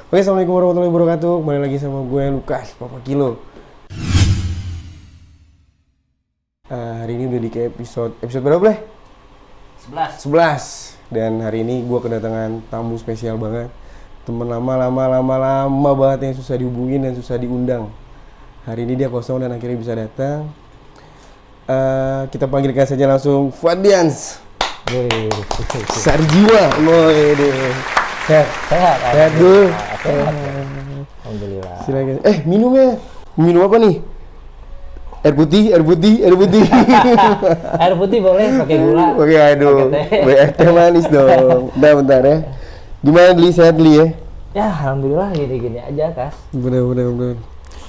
Oke, assalamualaikum warahmatullahi wabarakatuh. Kembali lagi sama gue Lukas, Papa Kilo. Hari ini udah di episode berapa boleh? 11. Dan hari ini gue kedatangan tamu spesial banget. Temen lama banget yang susah dihubungin dan susah diundang. Hari ini dia kosong dan akhirnya bisa datang. Kita panggilkan saja langsung Fadians. Sarjiwa, sehat dulu. Alhamdulillah. Silakan. Minum apa nih? Air putih. Air putih boleh, pakai gula. Oke, aduh. Teh manis dong. Bentar ya. Gimana Dli, sehat Dli ya? Ya, alhamdulillah gini-gini aja, Kas. Bener.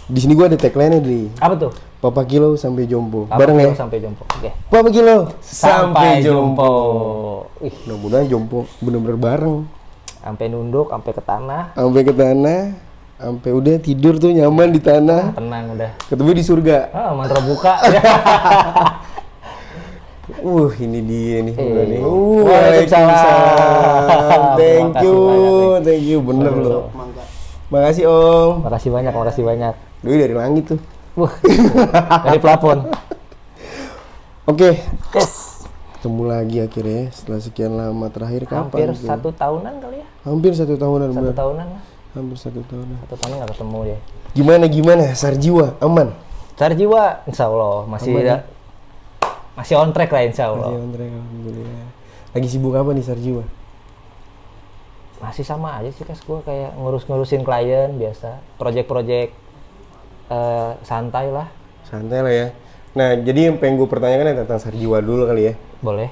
Di sini gua ada tagline-nya Dli. Apa tuh? Papa Kilo sampai jompo. Papa Bareng Kilo ya? sampai jompo. Oke. Papa Kilo Sampai jompo. Ih, mudah-mudahan jompo bener-bener bareng. sampai nunduk, sampai ke tanah. Sampai udah tidur tuh nyaman di tanah. Tenang udah. Ketemu di surga. Mantra buka. Ini dia nih. Waalaikumsalam. Thank you. Bener loh. Makasih Om. Makasih banyak. Doi dari langit tuh. Dari plafon. Oke. Yes. Ketemu lagi akhirnya setelah sekian lama. Terakhir Hampir kapan? 1 tahunan kali ya? Hampir 1 tahunan. 1 tahunan lah. Hampir 1 tahunan. 1 tahunan nggak ketemu dia. Gimana? Sarjiwa aman? Sarjiwa, insya Allah masih on track lah insya Allah. Masih on track, alhamdulillah. Lagi sibuk apa nih Sarjiwa? Masih sama aja sih Kas, gue kayak ngurusin klien biasa, project santai lah. Santai lah ya. Nah, jadi yang pengen gue pertanyakan tentang Sarjiwa dulu kali ya. Boleh.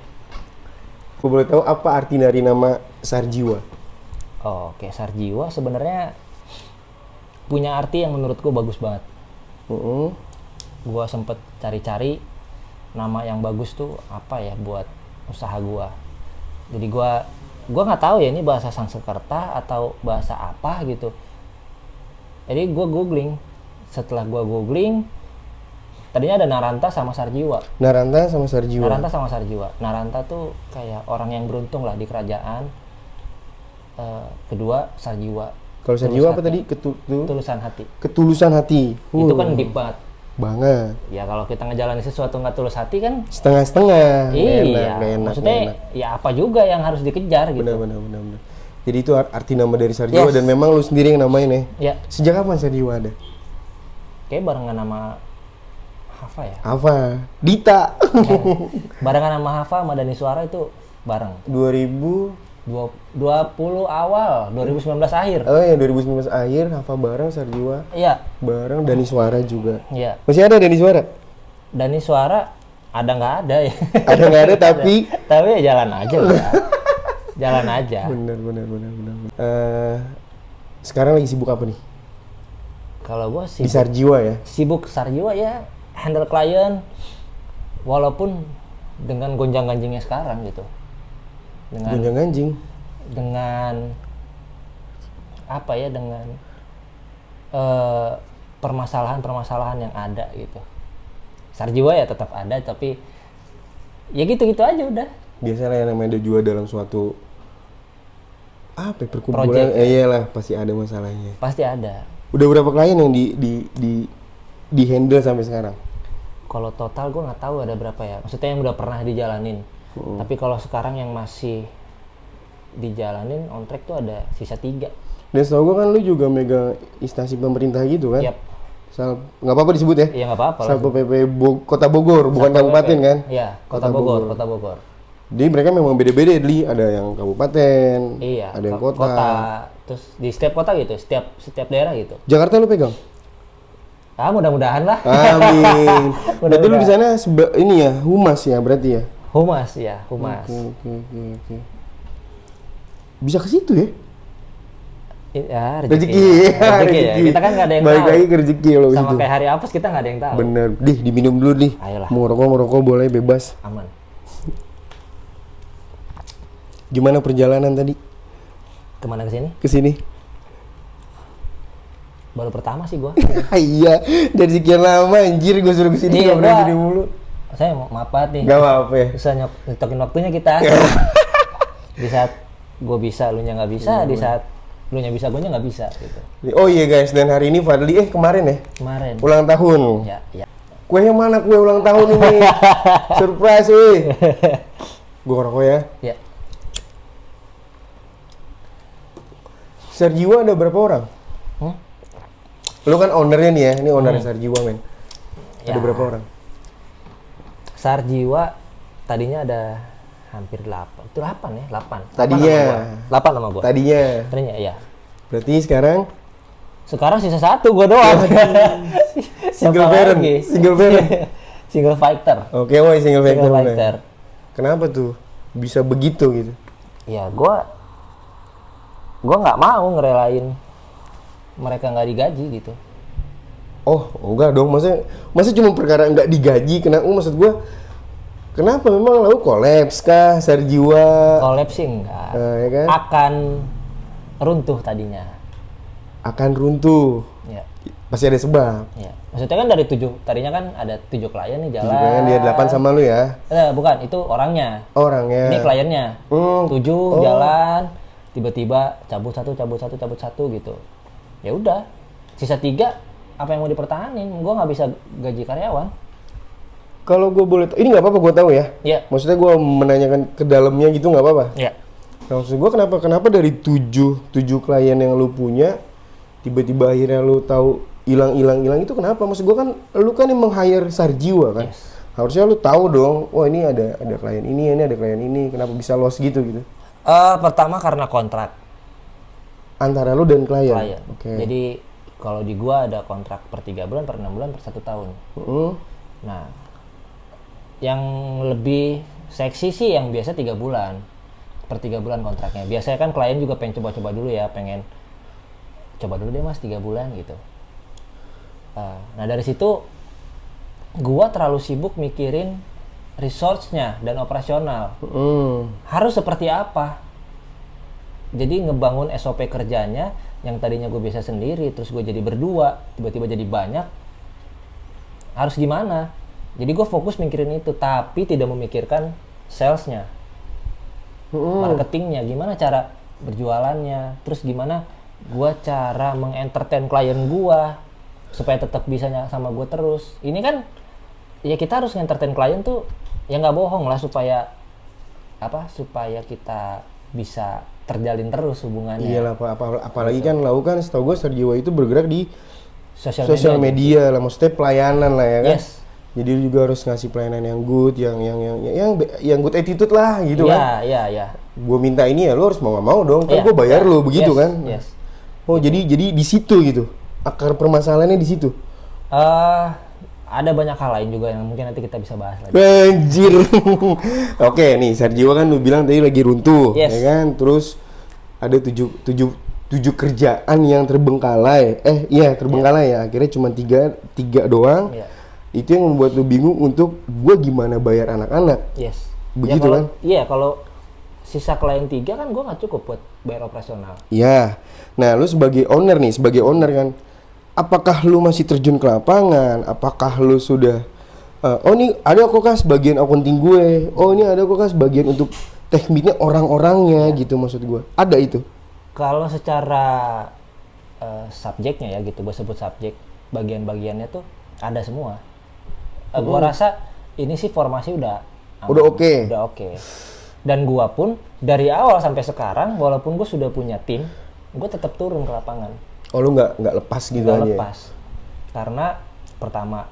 Gue boleh tahu apa arti dari nama Sarjiwa? Oke, Sarjiwa sebenarnya punya arti yang menurut gue bagus banget. Gue sempet cari-cari nama yang bagus tuh apa ya buat usaha gue. Jadi gue nggak tahu ya ini bahasa Sanskerta atau bahasa apa gitu. Jadi gue googling. Setelah gue googling, tadinya ada Naranta sama Sarjiwa. Naranta sama Sarjiwa. Naranta tuh kayak orang yang beruntung lah di kerajaan. Kedua Sarjiwa. Kalau Sarjiwa apa tadi? Ketulusan hati. Itu kan deep banget. Ya kalau kita ngejalanin sesuatu nggak tulus hati kan setengah-setengah. Iya. Enak, maksudnya ya apa juga yang harus dikejar gitu. Benar. Jadi itu arti nama dari Sarjiwa. Yes. Dan memang lu sendiri yang namain ya? Ya. Sejak kapan Sarjiwa ada? Kayak barengan nama Hafa ya? Dita. Barengan nama Hafa sama Dani Suara itu bareng. 2020 awal, 2019 akhir. Oh ya, 2019 akhir Hafa bareng Sarjiwa. Iya. Bareng Dani Suara juga. Iya. Masih ada Dani Suara? Dani Suara ada nggak ada ya? Ada nggak ada tapi ya jalan aja udah. Jalan aja. Bener. Sekarang lagi sibuk apa nih? Kalau gue sibuk. Di Sarjiwa ya? Sibuk Sarjiwa ya, handle klien. Walaupun dengan gonjang-ganjingnya sekarang gitu. Dengan apa ya, dengan permasalahan yang ada gitu. Sarjiwa ya tetap ada, tapi ya gitu-gitu aja udah. Biasalah yang namanya juga dalam suatu perkumpulan, iyalah pasti ada masalahnya. Pasti ada. Udah berapa klien yang di handle sampai sekarang? Kalau total gue nggak tahu ada berapa ya. Maksudnya yang udah pernah dijalanin. Tapi kalau sekarang yang masih dijalanin on track tuh ada sisa 3. Dan setahu gue kan lu juga megang instansi pemerintah gitu kan? Yap. Nggak apa-apa disebut ya? Iya nggak apa-apa. Satpol PP Kota Bogor, bukan kabupaten kan? Iya, Kota Bogor. Jadi mereka memang beda-beda, ada yang kabupaten, iya, ada yang kota. Terus di setiap kota gitu, setiap daerah gitu. Jakarta lu pegang? Mudah-mudahan lah. Amin. Berarti lu di sana ini ya, humas ya berarti ya? Humas. Oke. Bisa ke situ ya? Ya, rezeki. Ya. Kita kan nggak ada yang balik tahu. Lagi ke rezeki loh. Sama gitu. Kayak hari apes kita nggak ada yang tahu. Bener. Diminum dulu nih. Ayolah. Mau ngerokok boleh bebas. Aman. Gimana perjalanan tadi? Kemana kesini? Kesini. Baru pertama sih gua. Iya, dari sekian lama anjir gua suruh kesini nggak pernah gini mulu. Saya mau maaf banget nih. Gak apa-apa ya. Bisa nyetokin waktunya kita. Di saat gue bisa, lu nya nggak bisa. Di saat lu nya bisa, gue nya nggak bisa gitu. Oh iya guys, dan hari ini Fadli kemarin ya Kemarin. ulang tahun. Ya. Kue yang mana kue ulang tahun ini? Surprise wih. Gue ngerokok ya. Ya. Sarjiwa ada berapa orang? Lu kan ownernya nih ya, ini ownernya Sarjiwa men. Ada Ya. berapa orang? Sarjiwa tadinya ada hampir 8. Itu 8 ya, 8. Tadinya. 8 sama gua. Tadinya. Ya. Berarti sekarang Sekarang sisa 1 gua doang. single Siapa parent. lagi? Single parent. Single fighter. Oke, woi single factor. Single fighter. Kenapa tuh bisa begitu gitu? Ya gua nggak mau ngerelain mereka nggak digaji gitu. Oh, enggak dong. Masa cuma perkara nggak digaji? Kenapa? Maksud gua, kenapa memang lalu kolaps kah Sarjiwa? Collab sih enggak. Ya kan? Akan runtuh tadinya. Akan runtuh. Ya. Pasti ada sebab. Ya. Maksudnya kan dari 7, tadinya kan ada 7 klien nih jalan. Juga kan dia 8 sama lu ya? Bukan, itu orangnya. Orangnya. Ini kliennya. 7 Oh. jalan, tiba-tiba cabut satu gitu. Ya udah. Sisa 3 apa yang mau dipertahanin? Gua nggak bisa gaji karyawan. Kalau gue boleh, ini nggak apa-apa gue tahu ya. Iya. Maksudnya gue menanyakan ke dalamnya gitu nggak apa-apa. Iya. Nah, maksud gue kenapa dari 7 klien yang lu punya, tiba-tiba akhirnya lu tahu hilang itu kenapa? Maksud gue kan, lu kan yang meng-hire Sarjiwa kan. Yes. Harusnya lu tahu dong, wah ini ada klien ini ada klien ini, kenapa bisa loss gitu. Pertama karena kontrak Antara lu dan klien. klien. Oke. Jadi kalau di gua ada kontrak per 3 bulan, per 6 bulan, per 1 tahun. Nah, yang lebih seksi sih yang biasa 3 bulan. Per 3 bulan kontraknya. Biasanya kan klien juga pengen coba-coba dulu ya, pengen coba dulu deh mas 3 bulan gitu. Nah dari situ gua terlalu sibuk mikirin resource-nya dan operasional. Harus seperti apa? Jadi ngebangun SOP kerjanya yang tadinya gue biasa sendiri, terus gue jadi berdua, tiba-tiba jadi banyak. Harus gimana? Jadi gue fokus mikirin itu, tapi tidak memikirkan salesnya, marketingnya, gimana cara berjualannya, terus gimana gue cara mengentertain klien gue supaya tetap bisa sama gue terus. Ini kan ya kita harus ngentertain klien tuh ya nggak bohong lah supaya kita bisa terjalin terus hubungannya. Iyalah, apalagi kan lau kan setahu gue Sarjiwa itu bergerak di Sosial media lah, maksudnya pelayanan lah ya kan. Yes. Jadi lu juga harus ngasih pelayanan yang good, yang good attitude lah gitu kan. Iya. Gue minta ini ya lu harus mau nggak mau dong, kan Iya, gue bayar lu begitu yes, kan. Yes. Oh jadi di situ gitu, akar permasalahannya di situ. Ada banyak hal lain juga yang mungkin nanti kita bisa bahas lagi. Anjir. Oke nih Sarjiwa kan lu bilang tadi lagi runtuh, Yes. ya kan? Terus ada tujuh kerjaan yang terbengkalai. Terbengkalai ya. Akhirnya cuma tiga doang. Iya. Itu yang membuat lu bingung untuk gua gimana bayar anak-anak. Yes. Begitu kan? Iya, kalau sisa klien 3 kan gue nggak cukup buat bayar operasional. Iya. Nah, lu sebagai owner kan, apakah lu masih terjun ke lapangan? Apakah lu sudah oh ini ada kok Kak sebagian accounting gue. Oh ini ada kok Kak sebagian untuk tekniknya orang-orangnya gitu maksud gue. Ada itu. Kalau secara subjeknya ya gitu, gue sebut subjek, bagian-bagiannya tuh ada semua. Gue rasa ini sih formasi udah oke. Udah oke. Dan gua pun dari awal sampai sekarang, walaupun gue sudah punya tim, gue tetap turun ke lapangan. Oh lu nggak lepas gitu Nggak aja. lepas. Karena pertama,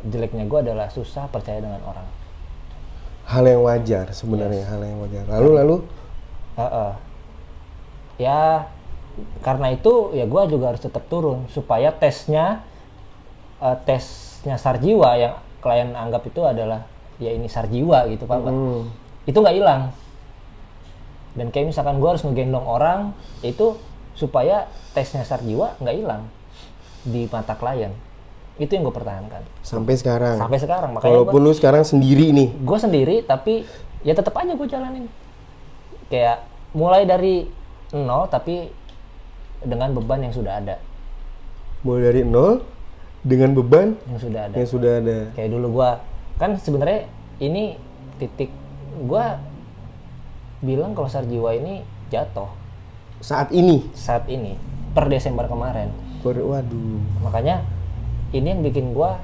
jeleknya gue adalah susah percaya dengan orang. Hal yang wajar sebenarnya, hal yang wajar. Lalu Ya karena itu ya gue juga harus tetap turun supaya tesnya Sarjiwa yang klien anggap itu adalah ya ini Sarjiwa gitu Pak. Itu nggak hilang. Dan kayak misalkan gue harus ngegendong orang itu supaya tesnya Sarjiwa nggak hilang di mata klien. Itu yang gue pertahankan sampai sekarang. Makanya Walaupun lu sekarang sendiri nih. gue sendiri, tapi ya tetap aja gue jalanin kayak mulai dari nol tapi dengan beban yang sudah ada. Mulai dari nol dengan beban yang yang sudah ada. Kayak dulu gue kan sebenarnya ini titik gue bilang kalau Sarjiwa ini jatuh saat ini per Desember kemarin. waduh. Makanya ini yang bikin gua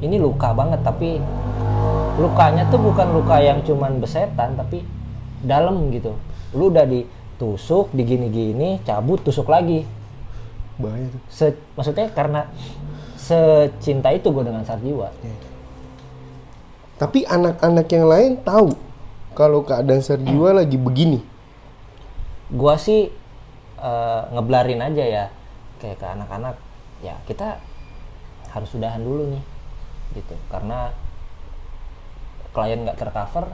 ini luka banget, tapi lukanya tuh bukan luka yang cuman besetan, tapi dalam gitu. Lu udah ditusuk, digini-gini, cabut, tusuk lagi. Bahaya tuh. Maksudnya karena secinta itu gue dengan Sarjiwa. Tapi anak-anak yang lain tahu kalau keadaan Sarjiwa lagi begini. Gua sih ngeblarin aja ya, kayak ke anak-anak, ya kita harus udahan dulu nih, gitu. Karena klien nggak tercover,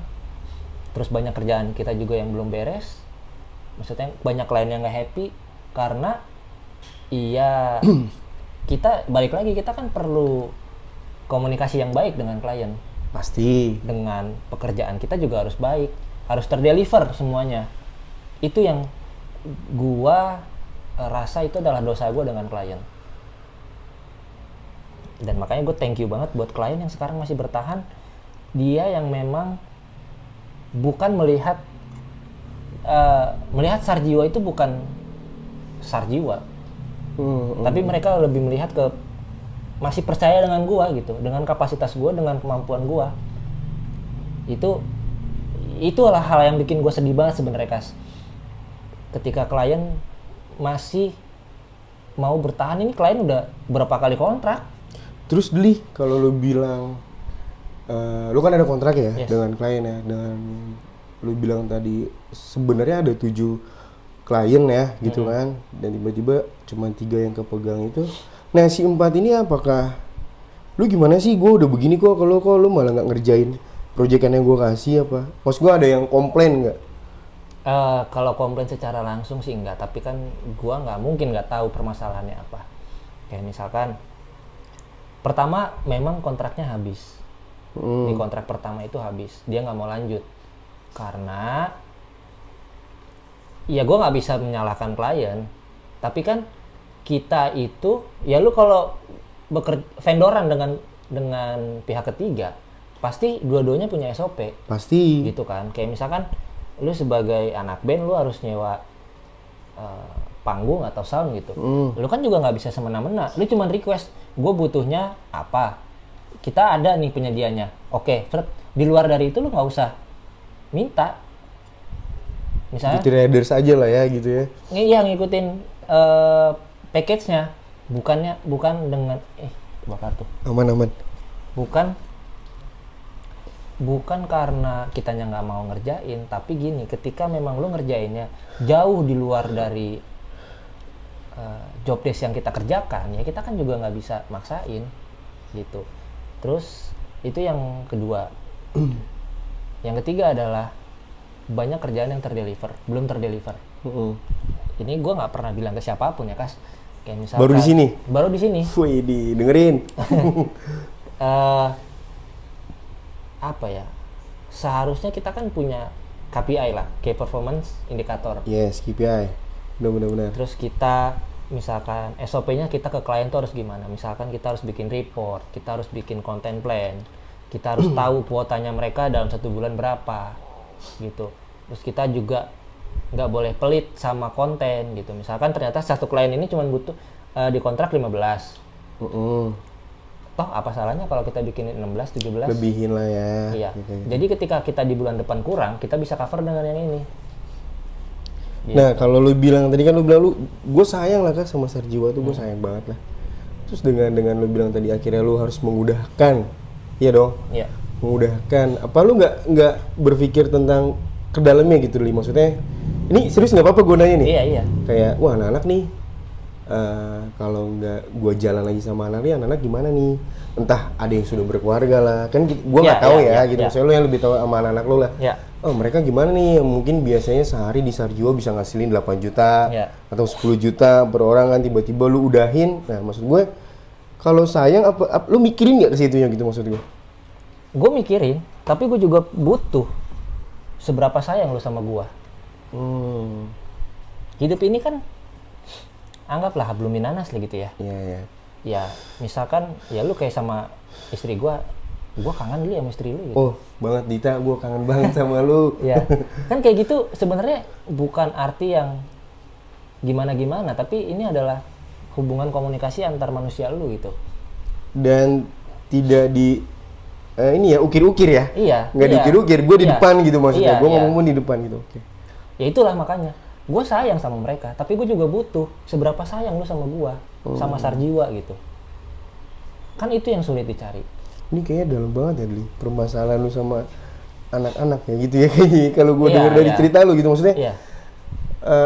terus banyak kerjaan kita juga yang belum beres. Maksudnya banyak klien yang nggak happy karena iya kita balik lagi, kita kan perlu komunikasi yang baik dengan klien. Pasti. Dengan pekerjaan kita juga harus baik, harus terdeliver semuanya. Itu yang gua rasa itu adalah dosa gua dengan klien. Dan makanya gue thank you banget buat klien yang sekarang masih bertahan. Dia yang memang bukan melihat Sarjiwa itu bukan Sarjiwa, tapi mereka lebih melihat ke masih percaya dengan gua gitu, dengan kapasitas gua, dengan kemampuan gua. Itulah hal yang bikin gua sedih banget sebenarnya, Kas. Ketika klien masih mau bertahan. Ini klien udah berapa kali kontrak. Terus Dli, kalau lu bilang lu kan ada kontrak ya, yes, dengan klien ya, dengan lu bilang tadi sebenarnya ada 7 klien ya gitu kan, dan tiba-tiba cuma 3 yang kepegang itu. Nah si 4 ini apakah lu gimana sih, gue udah begini kok lu malah nggak ngerjain proyekan yang gue kasih apa? Maksud gue ada yang komplain nggak? Kalau komplain secara langsung sih enggak, tapi kan gua nggak mungkin nggak tahu permasalahannya apa. Kayak misalkan pertama memang kontraknya habis, di kontrak pertama itu habis, dia nggak mau lanjut karena ya gua nggak bisa menyalahkan klien, tapi kan kita itu ya lu kalau vendoran dengan pihak ketiga pasti dua-duanya punya SOP pasti gitu kan. Kayak misalkan lu sebagai anak band lu harus nyewa panggung atau sound gitu. Lu kan juga nggak bisa semena-mena. Lu cuma request, gue butuhnya apa, kita ada nih penyedianya. Oke, di luar dari itu lu nggak usah minta. Misalnya Duty Riders aja lah ya gitu ya. Iya, ngikutin package-nya, bukan dengan bakar tuh. Aman. Bukan karena kitanya nggak mau ngerjain, tapi gini, ketika memang lu ngerjainnya jauh di luar dari job desk yang kita kerjakan, ya kita kan juga nggak bisa maksain gitu. Terus itu yang kedua. Yang ketiga adalah banyak kerjaan yang belum terdeliver. Ini gue nggak pernah bilang ke siapapun ya, Kas. Kayak misalkan baru di sini Wih, dengerin. Apa ya, seharusnya kita kan punya KPI lah, Key Performance Indicator. Yes, KPI, benar. Terus kita misalkan SOP-nya kita ke klien tuh harus gimana. Misalkan kita harus bikin report, kita harus bikin content plan, kita harus tahu kuotanya mereka dalam 1 bulan berapa gitu. Terus kita juga nggak boleh pelit sama konten gitu. Misalkan ternyata satu klien ini cuma butuh di kontrak 15. Toh apa salahnya kalau kita bikinin 16, 17? Lebihin lah ya. Iya. Gitu. Jadi ketika kita di bulan depan kurang, kita bisa cover dengan yang ini. Gitu. Nah kalau lu bilang tadi kan gue sayang lah kan sama Sarjiwa tuh, gue sayang banget lah. Terus dengan lu bilang tadi akhirnya lu harus mengudahkan, iya dong? Iya. Mengudahkan. Apa lu nggak berpikir tentang ke dalamnya gitu, Li? Maksudnya ini serius nggak apa-apa gue nanya nih? Iya. Kayak wah anak-anak nih. Kalau nggak gue jalan lagi sama anak-anak gimana nih, entah ada yang sudah berkeluarga lah, kan gue nggak tahu ya gitu. Maksudnya lu yang lebih tahu sama anak-anak lu lah. Oh mereka gimana nih, mungkin biasanya sehari di Sarjiwa bisa ngasilin 8 juta atau 10 juta per orang kan, tiba-tiba lu udahin. Nah maksud gue kalau sayang apa lu mikirin nggak ke situnya gitu maksud gue? Gue mikirin, tapi gue juga butuh seberapa sayang lu sama gue. Hidup ini kan anggaplah hablum minanas lah gitu ya. Iya. Ya, misalkan ya lu kayak sama istri gua kangen dulu sama istri lu gitu. Oh, banget Dita, gua kangen banget sama lu. Ya. Kan kayak gitu sebenarnya bukan arti yang gimana-gimana, tapi ini adalah hubungan komunikasi antar manusia lu gitu. Dan tidak di ini ya ukir-ukir ya. Iya. Nggak diukir-ukir, gue di depan gitu maksudnya. Gue ngomong di depan gitu. Oke. Ya itulah makanya gue sayang sama mereka, tapi gue juga butuh seberapa sayang lu sama gue, sama Sarjiwa gitu. Kan itu yang sulit dicari. Ini kayaknya dalam banget ya, Dli, permasalahan lu sama anak-anak ya gitu ya kayaknya. Kalau gue denger dari cerita lu gitu maksudnya. Iya.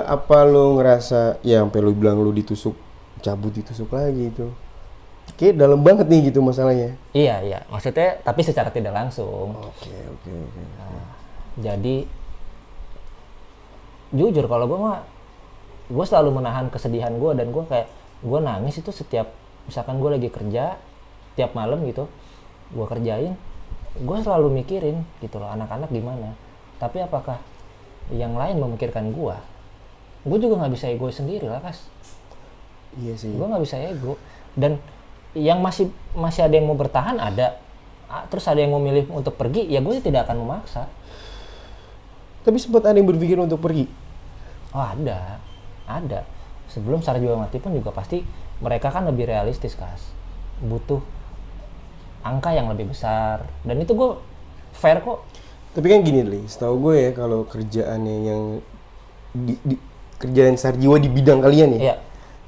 Apa lu ngerasa ya sampai lu bilang lu ditusuk, cabut ditusuk lagi itu. Kayak dalam banget nih gitu masalahnya. Iya. Maksudnya tapi secara tidak langsung. Oke. Nah, jadi jujur kalau gue selalu menahan kesedihan gue, dan gue kayak gue nangis itu setiap misalkan gue lagi kerja tiap malam gitu, gue kerjain, gue selalu mikirin gitu loh anak-anak gimana. Tapi apakah yang lain memikirkan gue juga nggak bisa ego sendiri lah, Kas. Iya sih. Gue nggak bisa ego, dan yang masih ada yang mau bertahan ada, terus ada yang mau milih untuk pergi, ya gue tidak akan memaksa. Tapi sempat ada yang berpikir untuk pergi? Oh ada. Sebelum Sarjiwa mati pun juga pasti mereka kan lebih realistis, Kas. Butuh angka yang lebih besar, dan itu gue fair kok. Tapi kan gini, Li, setahu gue ya kalau kerjaannya yang kerjaan Sarjiwa di bidang kalian ya,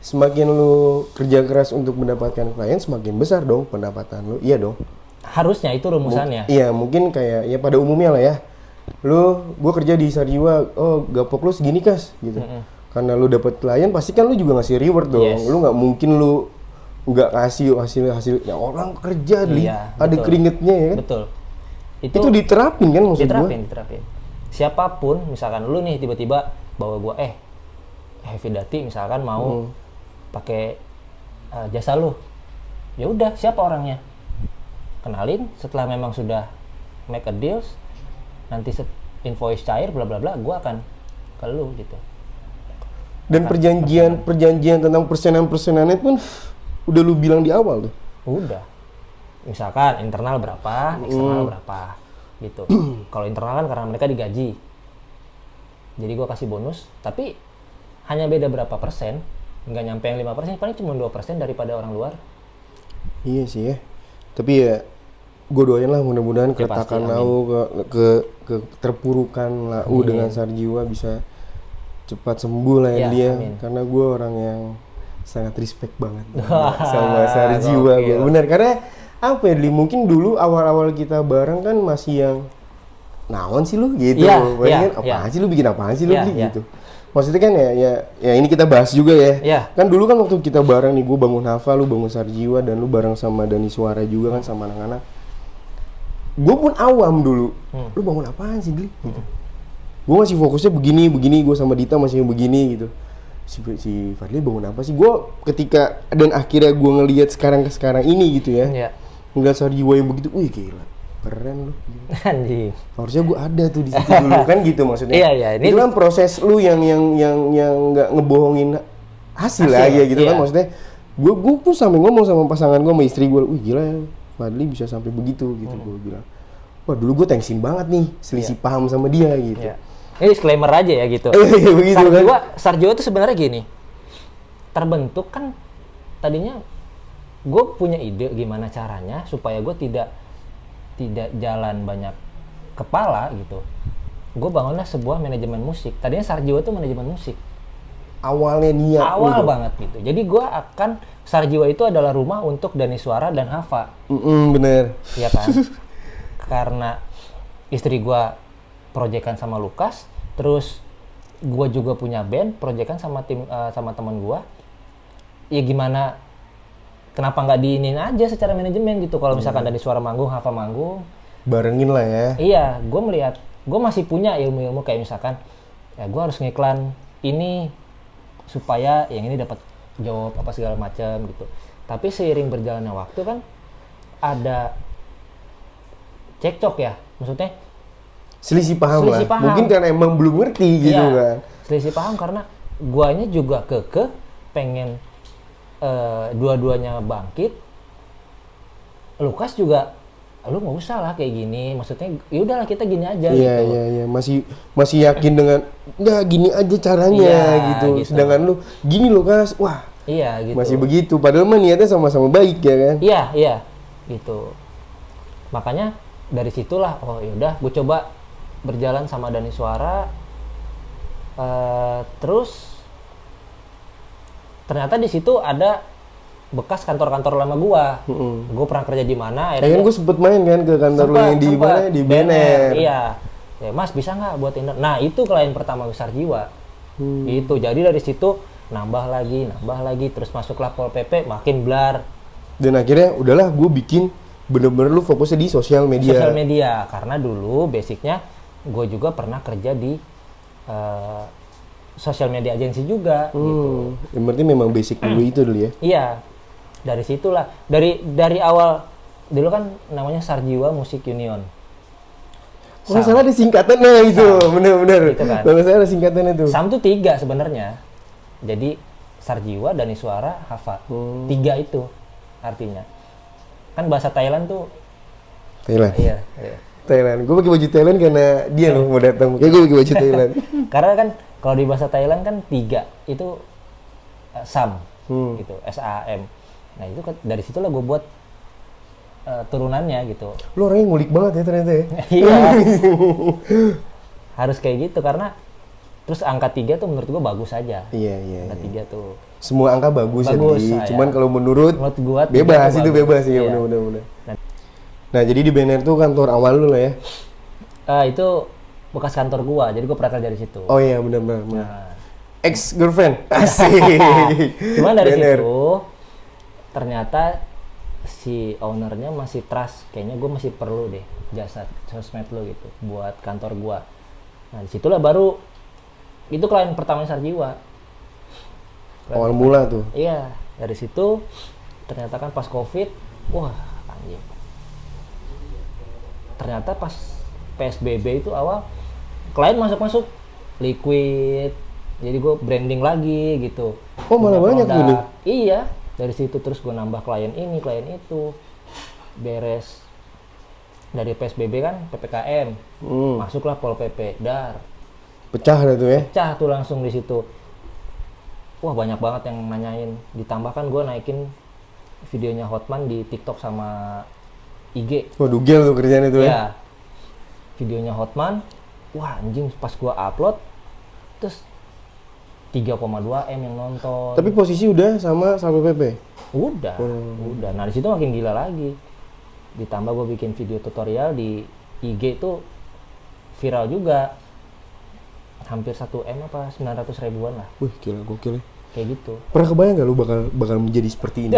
semakin lu kerja keras untuk mendapatkan klien, semakin besar dong pendapatan lu, iya dong? Harusnya itu rumusannya. Iya, mungkin kayak ya pada umumnya lah ya. Gue kerja di Sarjiwa, oh gapok lu segini, Kas, gitu. Karena lu dapet klien, pasti kan lu juga ngasih reward dong. Yes. Lu nggak mungkin lu nggak kasih hasil ya orang kerja, ada keringetnya ya kan? Betul. Itu diterapin kan maksud gue? Diterapin. Siapapun, misalkan lu nih tiba-tiba bawa gue, Heavy Dati misalkan mau pakai jasa lu, ya udah siapa orangnya, kenalin. Setelah memang sudah make a deals, nanti invoice cair bla bla bla, gue akan ke lu gitu. Dan perjanjian tentang persenannya pun udah lu bilang di awal tuh. Udah. Misalkan internal berapa, eksternal berapa gitu. Kalau internal kan karena mereka digaji, jadi gue kasih bonus, tapi hanya beda berapa persen, nggak nyampe yang 5%, paling cuma 2% daripada orang luar. Iya sih ya. Tapi ya gue doain lah mudah-mudahan keretakan lau ke terpurukan lau dengan Sarjiwa bisa cepat sembuh lah ya dia. Amin. Karena gue orang yang sangat respect banget sama Sarjiwa. Bener, karena apa ya, mungkin dulu awal-awal kita bareng kan masih yang naon sih lu gitu. Apaan sih lu, bikin apaan sih lu gitu. Maksudnya kan ya ini kita bahas juga ya. Kan dulu kan waktu kita bareng nih, gue bangun Hafa, lu bangun Sarjiwa, dan lu bareng sama Dani Suara juga kan sama anak-anak. Gue pun awam dulu. Lu bangun apaan sih, Dli? Gitu. Gue masih fokusnya begini, gue sama Dita masih begini gitu. Si Fadli bangun apa sih? Gue ketika dan akhirnya gue ngelihat sekarang ini gitu ya. Ngeliat Sarjiwa yang begitu, wih gila, keren lu. Anjing. Harusnya gue ada tuh di situ dulu kan gitu maksudnya. Ini itu kan proses lu yang nggak ngebohongin hasil lah ya gitu kan maksudnya. Gue pun sampai ngomong sama pasangan gue, sama istri gue, wih gila ya, Fadli bisa sampai begitu gitu. Gue bilang, wah dulu gue thanksin banget nih, selisih paham sama dia gitu. Ini disclaimer aja ya gitu. Begitu Sarjiwa tuh sebenarnya gini, terbentuk kan tadinya gue punya ide gimana caranya supaya gue tidak jalan banyak kepala gitu. Gue bangunlah sebuah manajemen musik. Tadinya Sarjiwa tuh manajemen musik. Awalnya niat. Awal banget gitu. Jadi gue akan, Sarjiwa itu adalah rumah untuk Dani Suara dan Hafa. Bener. Iya kan? Karena istri gue proyekan sama Lukas, terus gue juga punya band, proyekan sama sama teman gue. Ya gimana? Kenapa nggak diinin aja secara manajemen gitu? Kalau misalkan Dani Suara manggung, Hafa manggung, barengin lah ya. Iya, gue melihat, gue masih punya ilmu-ilmu kayak misalkan, ya gue harus ngiklan ini supaya yang ini dapat job apa segala macam gitu. Tapi seiring berjalannya waktu kan ada cekcok ya, maksudnya selisih paham. Mungkin karena emang belum ngerti gitu kan. Selisih paham karena guanya juga pengen dua-duanya bangkit. Lukas juga lu nggak usah lah kayak gini, maksudnya ya udahlah kita gini aja Iya, gitu. iya, iya. Masih yakin dengan nggak gini aja caranya Iya, gitu. gitu. Sedangkan lu gini loh Kas, wah Iya gitu. masih begitu. Padahal mah niatnya sama-sama baik ya kan. Iya, iya, gitu. Makanya dari situlah, oh yaudah, gue coba berjalan sama Dani Suara. Terus ternyata di situ ada bekas kantor-kantor lama gua. Gue pernah kerja di mana? Ya kan gue sempet main kan ke kantor lu yang di mana? Di BNR. Iya. Ya, Mas bisa nggak buat Inder? Nah itu klien pertama besar jiwa. Gitu. Jadi dari situ nambah lagi, terus masuklah Pol PP, makin blar. Dan akhirnya udahlah gue bikin bener-bener lu fokusnya di sosial media. Sosial media, karena dulu basicnya gue juga pernah kerja di sosial media agensi juga. Gitu. Yang berarti memang basic dulu itu dulu ya. Iya, dari situlah, dari awal dulu kan namanya Sarjiwa Musik Union. Kalau nggak salah ada singkatannya itu, bener-bener. Gitu kan. Kalau nggak salah ada singkatannya itu. SAM tuh 3 sebenarnya. Jadi Sarjiwa, Dani Suara, Hafa. 3 itu artinya. Kan bahasa Thailand tuh. Thailand. Iya. Thailand. Gue pakai baju Thailand karena dia loh mau datang. Kayak gue pakai baju Thailand. Karena kan kalau di bahasa Thailand kan 3 itu SAM, gitu, SAM. Nah itu dari situlah gue buat turunannya gitu. Lo orangnya ngulik banget ya ternyata ya. Iya. Harus kayak gitu karena terus angka 3 tuh menurut gue bagus aja. Iya. Angka 3 tuh. Semua angka bagus ya, Di. ya. Cuman kalau menurut gua bebas itu bagus. bebas ya, Iya. bener. Nah jadi di BNR tuh kantor awal lu lah ya. Itu bekas kantor gua, jadi gua pernah kerja di situ. Oh iya benar. Nah, Ex girlfriend. Asik. cuman dari BNR. situ ternyata si ownernya masih trust, kayaknya gua masih perlu deh jasa sosmed lo gitu buat kantor gua. Nah disitulah baru itu klien pertamanya Sarjiwa. Awal mula tuh. Iya, dari situ ternyata kan pas COVID, wah anjing. Ternyata pas PSBB itu awal klien masuk liquid, jadi gue branding lagi gitu. Oh malah banyak Produk. gini. Iya, dari situ terus gue nambah klien ini, klien itu. Beres dari PSBB kan PPKM, masuklah Pol PP, dar. Pecah dah tuh ya. Pecah tuh langsung di situ. Wah banyak banget yang nanyain. Ditambahkan gue naikin videonya Hotman di TikTok sama IG. Waduh gel tuh kerjaan itu ya. Ya, videonya Hotman. Wah anjing pas gue upload, terus 3,2 M yang nonton. Tapi posisi udah sama Satpol PP. Udah. Nah di situ makin gila lagi. Ditambah gue bikin video tutorial di IG itu viral juga. Hampir 1 M apa 900 ribuan lah. Wih gila gokil ya. Kayak gitu. Pernah kebayang gak lu bakal menjadi seperti ini?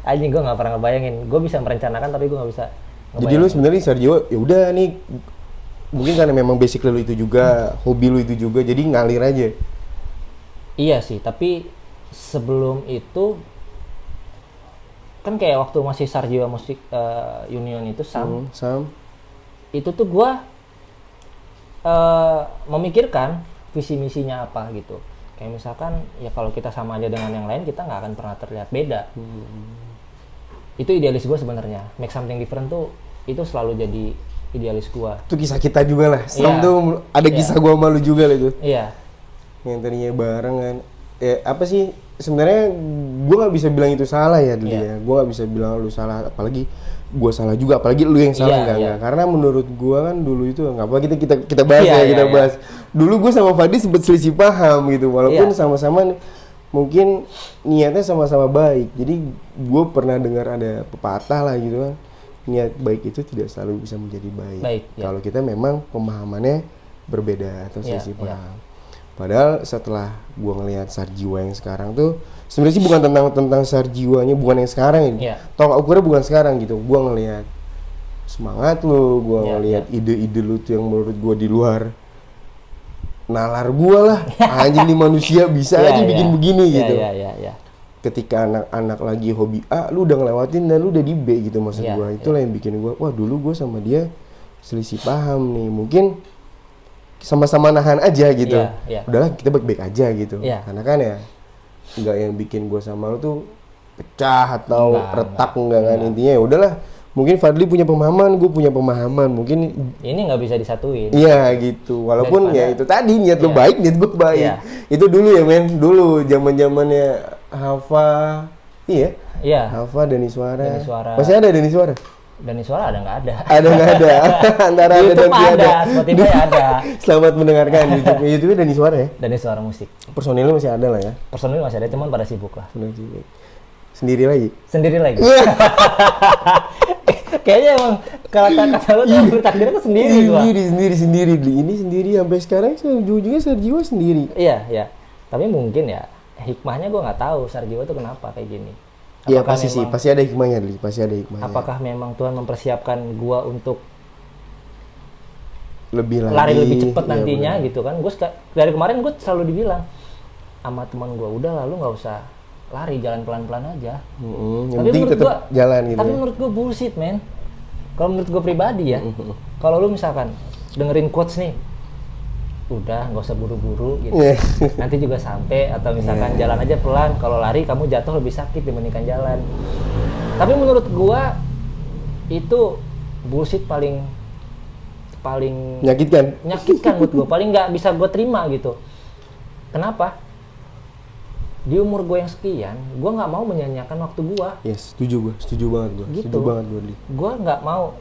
Anjing gue nggak pernah ngebayangin. Gue bisa merencanakan tapi gue nggak bisa ngebayangin. Jadi lu sebenarnya Sarjiwa ya udah nih, mungkin karena memang basic lu itu juga, hobi lu itu juga, jadi ngalir aja. Iya sih, tapi sebelum itu kan kayak waktu masih Sarjiwa Musik Union itu SAM, itu tuh gua memikirkan visi misinya apa gitu. Kayak misalkan ya kalau kita sama aja dengan yang lain kita nggak akan pernah terlihat beda. Itu idealis gua sebenarnya. Make something different tuh itu selalu jadi idealis gua. Itu kisah kita juga lah. Sam Iya. tuh ada kisah gua sama lu juga lah itu. Iya. Yang tadinya bareng kan. Apa sih sebenarnya gue nggak bisa bilang itu salah ya dulu ya. Gue nggak bisa bilang lu salah, apalagi gue salah juga, apalagi lu yang salah enggak. Karena menurut gue kan dulu itu nggak apa kita bahas bahas. Dulu gue sama Fadi sempet selisih paham gitu, walaupun sama-sama mungkin niatnya sama-sama baik. Jadi gue pernah dengar ada pepatah lah gitu kan, niat baik itu tidak selalu bisa menjadi baik. Kalau kita memang pemahamannya berbeda atau selisih paham. Padahal setelah gua ngelihat Sarjiwa yang sekarang tuh sebenarnya sih bukan tentang Sarjiwanya, bukan yang sekarang ini. Tolak ukurnya bukan sekarang gitu. Gua ngelihat semangat lu, gua ngelihat ide-ide lu tuh yang menurut gua di luar nalar gua lah. Anjing nih manusia bisa aja bikin begini gitu. Ketika anak-anak lagi hobi A, lu udah ngelewatin dan lu udah di B gitu maksud gua. Itulah yang bikin gua, wah dulu gua sama dia selisih paham nih. Mungkin sama-sama nahan aja gitu. Udahlah kita baik-baik aja gitu. Karena kan ya nggak yang bikin gue sama lu tuh pecah atau retak enggak kan. Intinya ya udahlah Mungkin Fadli punya pemahaman, gue punya pemahaman. Mungkin Ini nggak bisa disatuin. iya gitu. Walaupun ya itu tadi niat lu Iya. baik, niat gue baik. Iya. Itu dulu ya men, dulu zaman-zamannya Hafa. Iya. Iya. Hafa, Dani Suara. Dani Suara. Masih ada Dani Suara? Dani Suara ada nggak ada? Ada nggak ada? Antara Di ada dan YouTube tiada. ada, Spotify ada. Selamat mendengarkan YouTube. YouTube Dani Suara ya. Dani Suara musik. Personilnya masih ada lah ya. Personil masih ada, cuman pada sibuk lah. Benar juga. Sendiri lagi. Sendiri lagi. Kayaknya emang kata lu tuh takdirnya tuh sendiri gua. Sendiri. Ini sendiri sampai sekarang ujung-ujungnya Sarjiwa sendiri. Iya, iya. Tapi mungkin ya hikmahnya gua nggak tahu Sarjiwa tuh kenapa kayak gini. Iya Apakah pasti sih, memang- pasti ada hikmahnya, Li. Pasti ada hikmahnya. Apakah memang Tuhan mempersiapkan gua untuk Lebih lagi. lari lebih cepat Iya, nantinya benar. gitu kan? Dari kemarin gue selalu dibilang sama teman gua, udah lalu nggak usah lari, jalan pelan-pelan aja. Yang Tapi penting menurut tetap gua- jalan gitu Tapi ya. menurut gue bullshit, men. Kalau menurut gue pribadi ya, kalau lu misalkan dengerin quotes nih, udah nggak usah buru-buru gitu. Iya. Nanti juga sampai, atau misalkan jalan aja pelan. Kalau lari kamu jatuh lebih sakit dibandingkan jalan. Tapi menurut gua itu bullshit paling Menyakitkan. menurut gua, paling nggak bisa gua terima gitu. Kenapa? Di umur gue yang sekian, gua nggak mau menyanyiakan waktu gua. Yes, setuju banget gue. Gitu. Setuju banget gue, Li. Gua nggak mau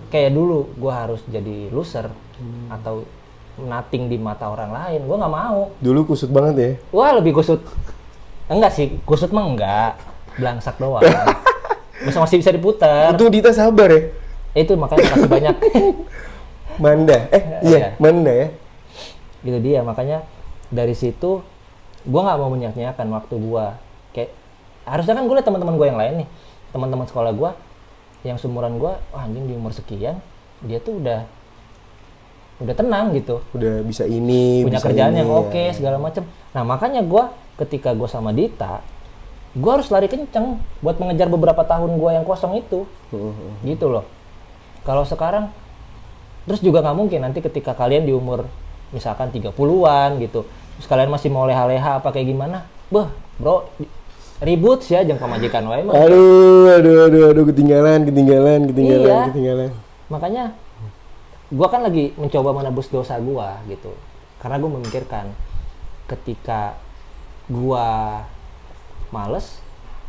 kayak dulu gua harus jadi loser atau nothing di mata orang lain. Gua nggak mau. Dulu kusut banget ya. Wah, lebih kusut. Enggak sih, kusut mah enggak. Belangsak doang. Masih bisa diputar. Untung Dita sabar ya. Itu makanya makasih banyak. Manda. Iya. Manda ya. Gitu dia, makanya dari situ gua nggak mau menyia-nyiakan waktu gua. Kayak harusnya kan gue liat teman-teman gue yang lain nih, teman-teman sekolah gua yang seumuran gua, wah anjing di umur sekian dia tuh udah tenang gitu, Udah bisa ini, punya bisa kerjaan ini, yang ya. oke segala macem. Nah makanya gua ketika gua sama Dita, gua harus lari kenceng buat mengejar beberapa tahun gua yang kosong itu. Gitu loh. Kalau sekarang terus juga nggak mungkin nanti ketika kalian di umur misalkan 30-an gitu, terus kalian masih mau leha-leha apa kayak gimana, bro ribut sih aja pamajikan wae mah. Aduh, ketinggalan. Iya. Makanya gua kan lagi mencoba menebus dosa gua gitu, karena gua memikirkan ketika gua males,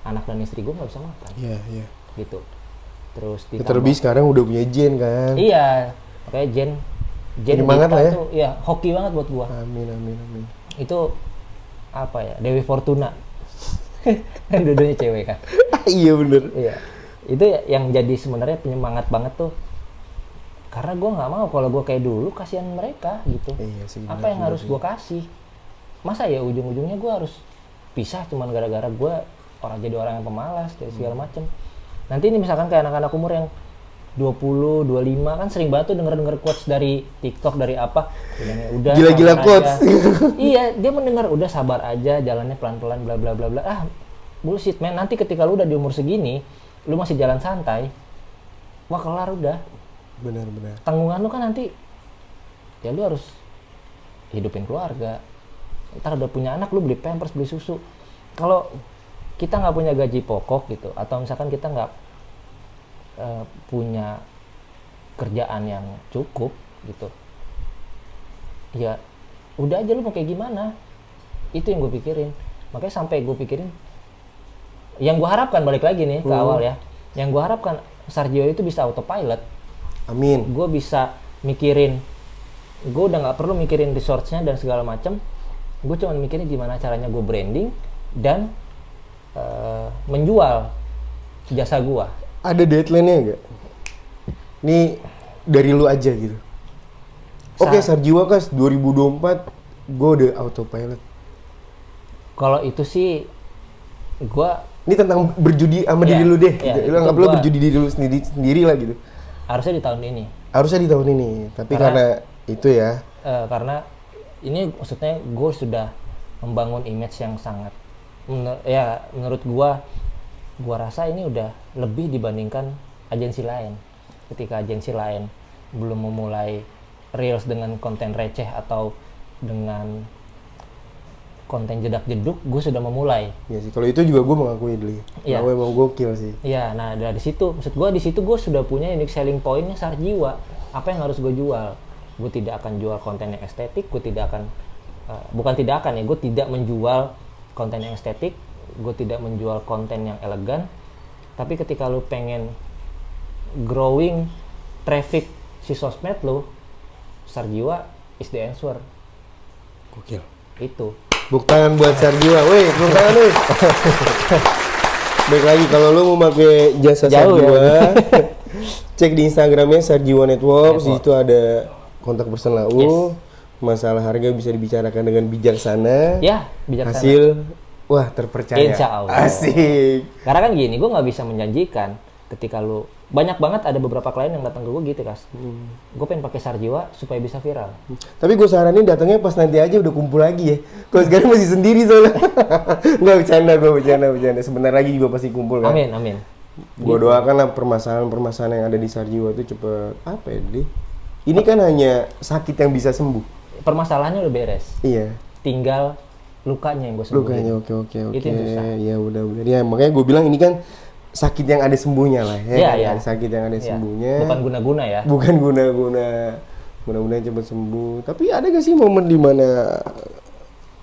anak dan istri gua nggak bisa makan Iya. gitu. Terus Terlebih sekarang udah punya Jen kan. iya, makanya Jen Penyemangat Dita lah ya. tuh ya hoki banget buat gua. Amin. Itu apa ya, Dewi Fortuna. Kan dua-duanya cewek kan. Iya bener. Iya. Itu yang jadi sebenarnya penyemangat banget tuh. Karena gua nggak mau kalau gua kayak dulu, kasihan mereka gitu. Iya sih. Apa yang harus gua kasih? Masa ya ujung-ujungnya gua harus pisah cuman gara-gara gua jadi orang yang pemalas dan segala macem. Nanti ini misalkan kayak anak-anak umur yang 20, 25 kan sering banget tuh denger quotes dari TikTok, dari apa. Bilangnya, udah Gila-gila sabar quotes. aja. Iya, dia mendengar udah sabar aja, jalannya pelan-pelan bla bla bla bla. Ah, bullshit man. Nanti ketika lu udah di umur segini, lu masih jalan santai, wah kelar udah. Benar. Tanggungan lu kan nanti ya lu harus hidupin keluarga. Ntar udah punya anak, lu beli pampers, beli susu. Kalau kita nggak punya gaji pokok gitu, atau misalkan kita nggak punya kerjaan yang cukup gitu, ya udah aja lu mau kayak gimana. Itu yang gue pikirin. Makanya sampai gue pikirin, yang gue harapkan balik lagi nih ke awal ya, yang gue harapkan Sarjio itu bisa autopilot. Amin. Gue bisa mikirin, gue udah nggak perlu mikirin resource-nya dan segala macem. Gue cuma mikirin gimana caranya gue branding dan menjual jasa gue. Ada deadline-nya nggak? Nih dari lu aja gitu. Oke, Sarjiwa Kas 2024 gue udah autopilot. Kalau itu sih gue Ini tentang berjudi sama Iya, diri lu deh. iya, Lu itu anggap lu gua- berjudi diri lu sendiri lah gitu. harusnya di tahun ini. Harusnya di tahun ini, tapi karena itu ya. Karena ini maksudnya gue sudah membangun image yang sangat menurut gue rasa ini udah lebih dibandingkan agensi lain. Ketika agensi lain belum memulai reels dengan konten receh atau dengan konten jedak jeduk gue sudah memulai. Iya sih, kalau itu juga gue mengakui dulu. Iya. Kalau emang gokil sih. Iya, nah dari situ, maksud gue di situ gue sudah punya unique selling point-nya Sarjiwa. Apa yang harus gue jual? Gue tidak akan jual konten yang estetik, gue tidak akan, bukan tidak akan ya, gue tidak menjual konten yang estetik, gue tidak menjual konten yang elegan. Tapi ketika lu pengen growing traffic si sosmed lu, Sarjiwa is the answer. Gokil. Itu. Tepuk tangan buat Sarjiwa, weh, tepuk tangan weh. Baik lagi, kalau lo mau pakai jasa Jauh Sarjiwa, ya. cek di Instagramnya Sarjiwa Network. Di situ ada kontak person lau. Yes. Masalah harga bisa dibicarakan dengan bijaksana. Ya, bijaksana. Hasil, wah terpercaya. Insya Allah. Asik. Karena kan gini, gue nggak bisa menjanjikan ketika lu banyak banget ada beberapa klien yang datang ke gue gitu, Kas. Gue pengen pakai Sarjiwa supaya bisa viral. Tapi gue saranin datangnya pas nanti aja udah kumpul lagi ya. Kalau sekarang masih sendiri soalnya. Nggak bercanda, gue bercanda. Sebentar lagi juga pasti kumpul kan. Amin. Gue doakan lah permasalahan yang ada di Sarjiwa itu cepet apa ya, Di? Ini kan hanya sakit yang bisa sembuh. Permasalahannya udah beres. Iya. Tinggal lukanya yang gue sembuhin. Lukanya oke. Itu yang susah. Ya udah. Ya makanya gue bilang ini kan sakit yang ada sembuhnya lah ya. Iya, kan? iya. Sakit yang ada Iya. sembuhnya. Bukan guna-guna ya. Bukan guna-guna. Mudah-mudahan cepat sembuh. Tapi ada gak sih momen dimana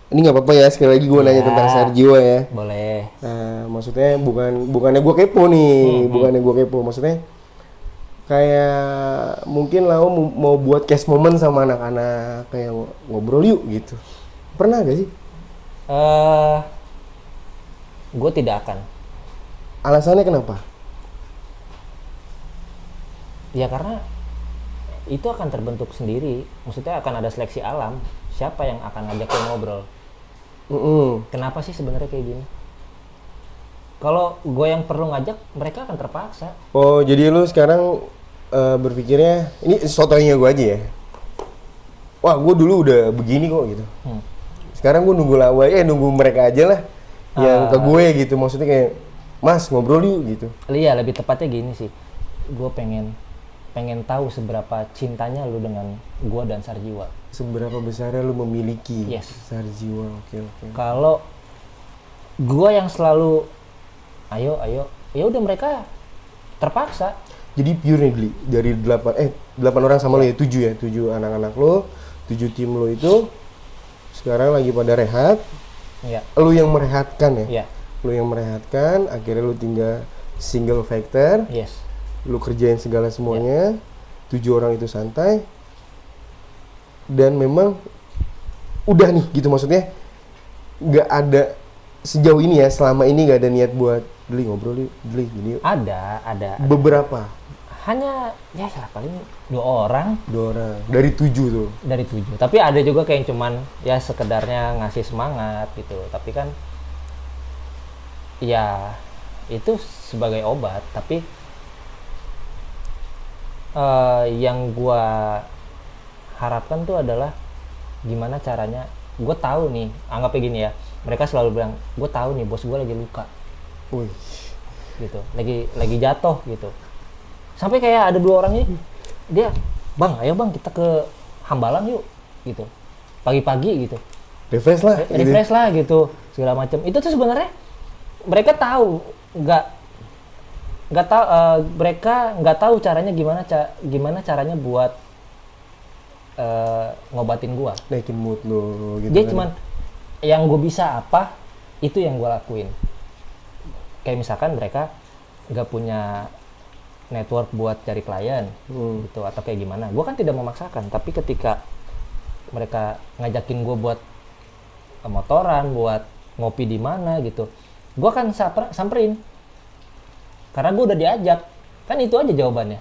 ini nggak apa-apa ya, sekali lagi gue nanya tentang Sarjiwa ya. Boleh. Maksudnya bukannya gue kepo nih, bukannya gue kepo. Maksudnya kayak mungkin lo mau buat case moment sama anak-anak kayak ngobrol yuk gitu. Pernah gak sih? Gue tidak akan. Alasannya kenapa? Ya karena itu akan terbentuk sendiri. Maksudnya akan ada seleksi alam. Siapa yang akan ngajak lo ngobrol? Kenapa sih sebenarnya kayak gini? Kalau gue yang perlu ngajak, mereka akan terpaksa. Oh, jadi lu sekarang berpikirnya ini sotonya gue aja ya. Wah, gue dulu udah begini kok gitu. Sekarang gue nunggu mereka aja lah yang ke gue gitu. Maksudnya kayak, Mas ngobrol yuk gitu. Iya, lebih tepatnya gini sih. Gue pengen tahu seberapa cintanya lu dengan gue dan Sarjiwa. Seberapa besarnya lu memiliki Sarjiwa. Oke. Kalau gue yang selalu ayo, ya udah mereka terpaksa. Jadi pure nih Gli, dari 8 orang sama lo ya, 7 anak-anak lo, 7 tim lo itu sekarang lagi pada rehat. Iya. Lu yang merehatkan ya? Iya. Lu yang merehatkan, akhirnya lu tinggal single factor. Yes. Lu kerjain segala semuanya. 7 orang itu santai. Dan memang udah nih gitu, maksudnya nggak ada sejauh ini ya, selama ini nggak ada niat buat Gli ngobrol Gli gini yuk. Ada. Beberapa. Hanya ya paling 2 orang. 2 orang dari 7 tuh. Dari 7. Tapi ada juga kayak yang cuman ya sekedarnya ngasih semangat gitu. Tapi kan ya itu sebagai obat. Tapi yang gua harapkan tuh adalah gimana caranya. Gue tahu nih, anggapnya gini ya. Mereka selalu bilang, gue tahu nih bos gue lagi luka. Wih. Gitu. Lagi jatuh gitu. Sampai kayak ada 2 orang ini, dia, "Bang, ayo bang kita ke Hambalang yuk." Gitu. Pagi-pagi gitu. Refresh lah. Refresh lah gitu. Segala macam. Itu tuh sebenarnya mereka tahu nggak tahu mereka nggak tahu caranya gimana caranya buat ngobatin gua. Naikin mood lo gitu. Dia kan. cuman yang gue bisa apa itu yang gue lakuin. Kayak misalkan mereka nggak punya network buat cari klien gitu atau kayak gimana, gue kan tidak memaksakan. Tapi ketika mereka ngajakin gue buat motoran, buat ngopi di mana gitu, gue kan samperin karena gue udah diajak. Kan itu aja jawabannya.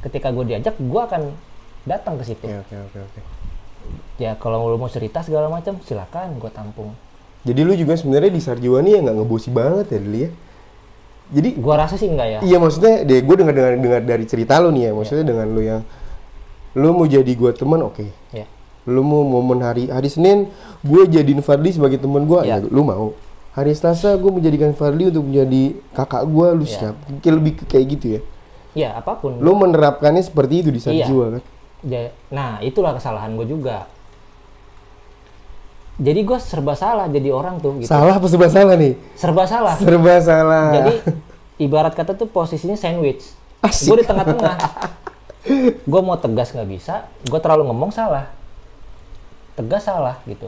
Ketika gue diajak, gue akan datang ke situ. Oke. Ya kalau lu mau cerita segala macam silakan, gue tampung. Jadi lu juga sebenarnya di Sarjiwa nih ya nggak ngebosi banget ya Dili ya? Jadi Gua rasa sih enggak ya. iya, maksudnya gue dengar dari cerita lu nih ya, maksudnya dengan lu yang lu mau jadi gue teman, oke. Ya. Lu mau momen hari Senin gue jadiin Fadli sebagai teman gue, ya lu mau. Hari Selasa gue menjadikan Fadli untuk menjadi kakak gue, lu siap. Mungkin lebih kayak gitu ya. Ya apapun. Lu menerapkannya seperti itu di Sarjiwa kan? Nah itulah kesalahan gue juga. Jadi gue serba salah jadi orang tuh gitu. Salah apa serba salah nih? Serba salah. Serba salah. Jadi ibarat kata tuh posisinya sandwich. Asik. Gue di tengah-tengah. Gue mau tegas nggak bisa, gue terlalu ngomong salah. Tegas salah gitu.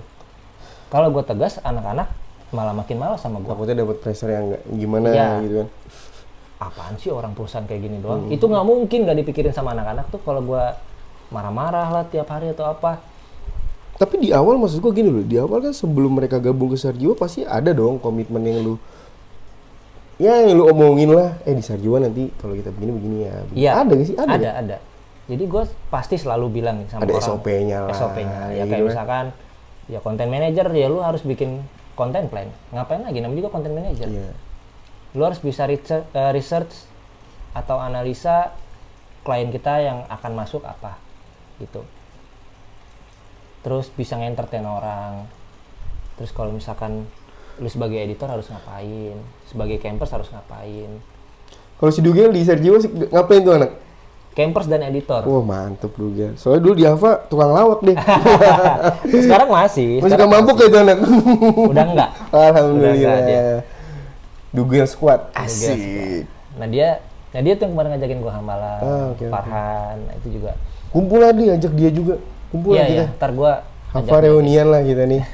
Kalau gue tegas, anak-anak malah makin malas sama gue. Takutnya dapat pressure yang nggak gimana gitu kan. Apaan sih orang perusahaan kayak gini doang? Itu nggak mungkin nggak dipikirin sama anak-anak tuh kalau gue marah-marah lah tiap hari atau apa. Tapi di awal maksud gue gini loh, di awal kan sebelum mereka gabung ke Sarjiwa pasti ada dong komitmen yang lu omongin lah, di Sarjiwa nanti kalau kita begini ya. Iya. Ada gak sih? Ada. Jadi gue pasti selalu bilang sama ada orang. SOP-nya lah. SOP-nya. Ya gitu kayak kan. misalkan, ya content manager ya lu harus bikin content plan. Ngapain lagi? Namanya juga content manager. Iya. Lu harus bisa research atau analisa klien kita yang akan masuk apa gitu. Terus bisa nge-entertain orang. Terus kalau misalkan lu sebagai editor harus ngapain, sebagai campers harus ngapain. Kalau si Dugel di Sarjiwa ngapain tuh anak? Campers dan editor. Wah mantep Dugel. Soalnya dulu di Ava tukang lawak deh. Sekarang masih. Masih suka mabuk kayak itu anak. Udah enggak. Alhamdulillah. Udah enggak dia. Dugel Squad. Asik. Asik. Nah dia tuh yang kemarin ngajakin gua Hamalan, Okay. Farhan, nah, itu juga. Kumpul lah dia, ajak dia juga. Kumpul lah kita. Iya, ntar gua Hava reunian lah kita nih.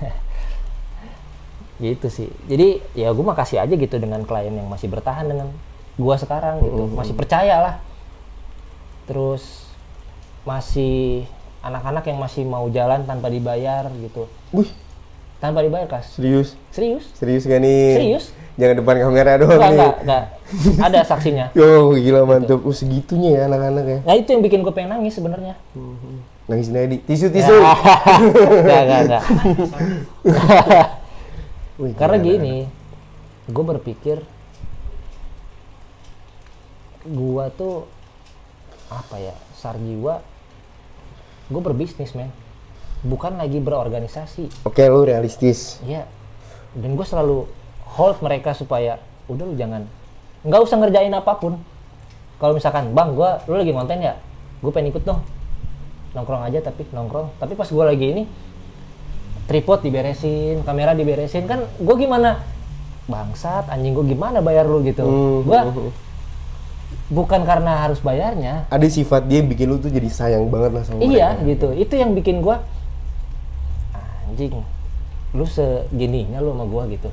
Gitu sih. Jadi ya gue makasih aja gitu dengan klien yang masih bertahan dengan gua sekarang gitu. Masih percaya lah. Terus masih anak-anak yang masih mau jalan tanpa dibayar gitu. Wih, Tanpa dibayar, Kas. serius? Serius? Serius gak nih? Serius? Jangan depan kamera doang nih. Enggak. Ada saksinya. Yo, gila mantep. Segitunya ya anak-anak ya. Nah, itu yang bikin gue pengen nangis sebenarnya. Nangis Nadi. Tisu. Enggak. Wih, Karena gila, gini, gue berpikir gua tuh apa ya, Sarjiwa, gue berbisnis men, bukan lagi berorganisasi. Oke, lu realistis. Iya. Dan gue selalu hold mereka supaya udah lu nggak usah ngerjain apapun. Kalau misalkan lu lagi konten ya, gue pengen ikut dong, nongkrong aja tapi pas gue lagi ini tripod diberesin, kamera diberesin, kan gue gimana, bangsat anjing, gue gimana bayar lu gitu. Gue bukan karena harus bayarnya, Ada sifat dia yang bikin lu tuh jadi sayang banget lah sama iya mereka. gitu. Itu yang bikin gue anjing, lu segininya lu sama gue gitu.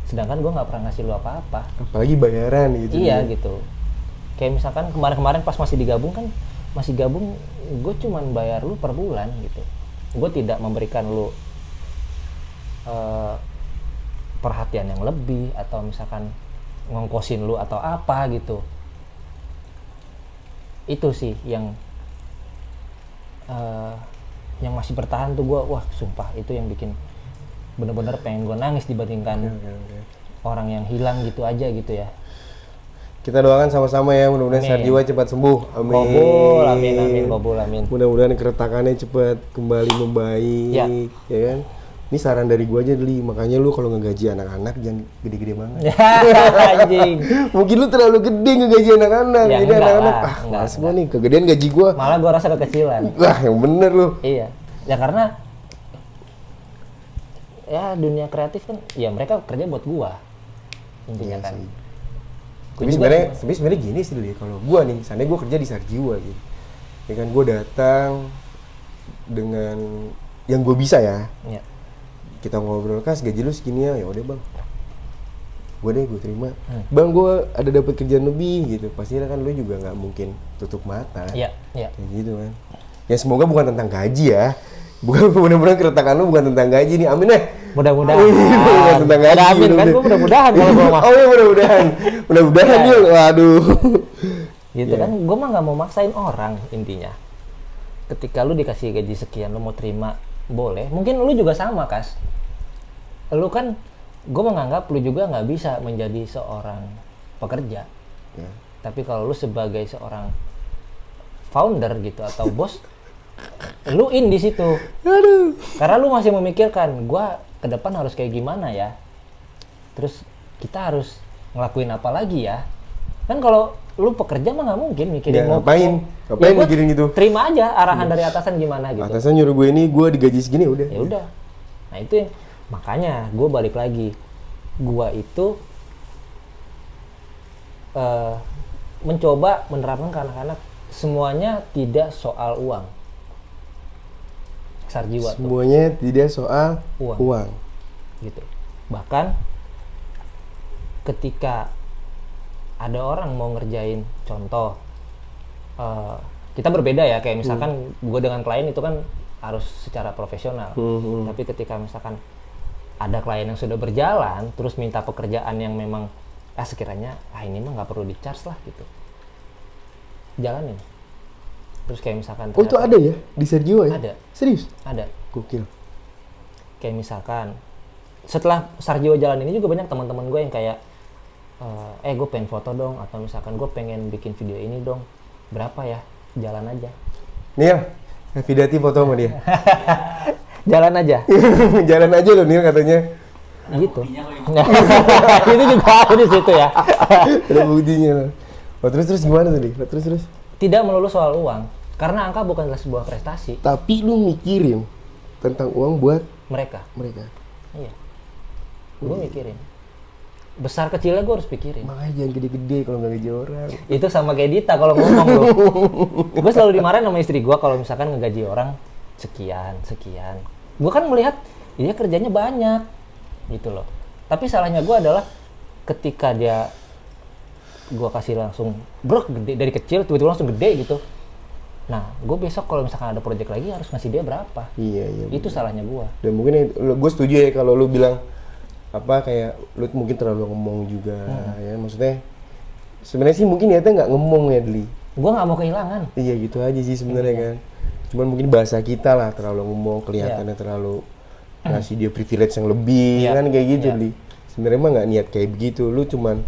Sedangkan gue nggak pernah ngasih lu apa-apa. Apalagi bayaran gitu. Iya gitu. Kayak misalkan kemarin pas masih digabung kan, gue cuman bayar lu per bulan gitu. Gue tidak memberikan lu perhatian yang lebih atau misalkan ngongkosin lu atau apa gitu. Itu sih yang masih bertahan tuh gue, wah sumpah itu yang bikin bener-bener pengen gue nangis dibandingkan orang yang hilang gitu aja gitu ya. Kita doakan sama-sama ya, mudah-mudahan Amin. Sarjiwa cepat sembuh. Amin. Kobul, amin. Mudah-mudahan keretakannya cepat kembali membaik, ya kan? Ini saran dari gua aja Deli, makanya lu kalau ngegaji anak-anak jangan gede-gede banget. Anjing. Mungkin lu terlalu gede ngegaji anak-anak, Ya, jadi enggak anak-anak lah, enggak, males gua nih, kegedean gaji gua. Malah gue rasa kekecilan. Wah, yang bener lu. Iya. Ya karena ya dunia kreatif kan, ya mereka kerja buat gua intinya Iya kan. sih. Gua Tapi juga sebenarnya gini sih Deli, kalau gua nih, seandainya gua kerja di Sarjiwa gitu. Ya kan gua datang dengan yang gua bisa ya. ya. Kita ngobrol, Kas gaji lu segini ya udah bang, gue terima. Bang, gue ada dapat kerjaan lebih gitu, pasti kan lu juga nggak mungkin tutup mata. Iya. Kayak gitu kan. Ya semoga bukan tentang gaji ya, bukan benar-benar keretakan lu bukan tentang gaji nih, amin ya. Mudah-mudahan. Bukan tentang gaji. Amin kan, gue mudah-mudahan kalau gue mah. Oh iya mudah-mudahan yuk, waduh. Gitu kan, gue mah nggak mau maksain orang intinya. Ketika lu dikasih gaji sekian, lu mau terima, boleh. Mungkin lu juga sama, Kas. Lu kan, gue menganggap lu juga nggak bisa menjadi seorang pekerja. Ya. Tapi kalau lu sebagai seorang founder gitu atau bos, lu in di situ. Aduh. Karena lu masih memikirkan, gue ke depan harus kayak gimana ya. Terus kita harus ngelakuin apa lagi ya. Kan kalau lu pekerja mah nggak mungkin mikirin Ya, ngapain gua mikirin gitu. Terima aja arahan dari atasan gimana gitu. Atasan nyuruh gue ini, gue digaji segini udah. Ya udah. Nah itu yang makanya gue balik lagi, gue itu mencoba menerapkan ke anak-anak semuanya tidak soal uang. Sarjiwa semuanya tidak soal uang. Gitu. Bahkan ketika ada orang mau ngerjain contoh, kita berbeda ya, kayak misalkan gue dengan klien itu kan harus secara profesional. Tapi ketika misalkan ada klien yang sudah berjalan terus minta pekerjaan yang memang sekiranya ini mah nggak perlu di charge lah gitu, jalanin. Terus kayak misalkan itu ada ya di Sarjiwa ya? Ada. Serius? Ada. Gokil. Kayak misalkan setelah Sarjiwa jalan ini juga banyak teman-teman gue yang kayak gue pengen foto dong, atau misalkan gue pengen bikin video ini dong, berapa ya, jalan aja. Nil, Vidati foto sama dia. Jalan aja. Jalan aja loh Nil katanya. Gitu. Itu juga ada di situ ya. Ada buktinya loh. Oh, terus gimana tadi? Terus. Tidak melulu soal uang, karena angka bukanlah sebuah prestasi. Tapi lu mikirin tentang uang buat Mereka. Iya. Gue mikirin. Besar kecilnya gue harus pikirin. Makanya jangan gede-gede kalau nggak gaji orang. Itu sama kayak Dita kalau ngomong loh. Gue selalu dimarahin sama istri gue kalau misalkan ngegaji orang sekian. Gue kan melihat dia kerjanya banyak gitu loh. Tapi salahnya gue adalah ketika gue kasih langsung gede dari kecil tiba-tiba langsung gede gitu. Nah, gue besok kalau misalkan ada project lagi harus ngasih dia berapa? Iya. Itu salahnya gue. Dan mungkin gue setuju ya kalau lu bilang kayak lu mungkin terlalu ngomong juga ya. Maksudnya sebenarnya sih mungkin niatnya nggak ngomong ya Dli. Gue nggak mau kehilangan. Iya gitu aja sih sebenarnya kan. Cuman mungkin bahasa kita lah terlalu ngomong, kelihatannya terlalu ngasih dia privilege yang lebih kan kayak gitu Dli. Sebenarnya mah nggak niat kayak begitu. Lu cuman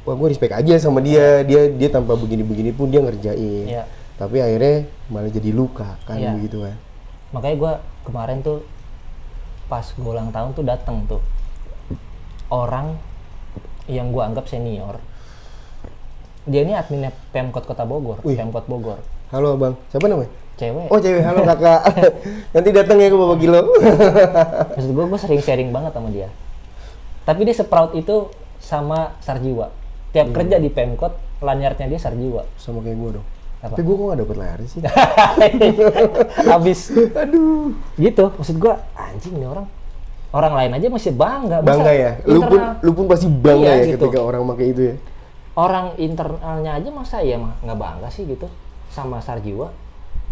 wah gue respect aja sama dia. Dia tanpa begini-begini pun dia ngerjain. Tapi akhirnya malah jadi luka kan begitu kan. Makanya gue kemarin tuh pas gue ulang tahun tuh datang tuh orang yang gue anggap senior. Dia ini adminnya Pemkot Kota Bogor. Pemkot Bogor. Halo abang, siapa namanya? Cewek. Oh cewek, halo kakak. Nanti datang ya ke Bapak Gilo. Maksud gue sering sharing banget sama dia. Tapi dia seproud itu sama Sarjiwa. Tiap kerja di Pemkot, lanyardnya dia Sarjiwa. Sama kayak gue dong. Apa? Tapi gue kok gak dapet layar sih? Habis. Aduh. Gitu, maksud gue anjing nih orang lain aja masih bangga. Bangga ya? Lu pun pasti bangga ya gitu. Ketika orang pakai itu ya? Orang internalnya aja masa ya nggak bangga sih gitu sama Sarjiwa?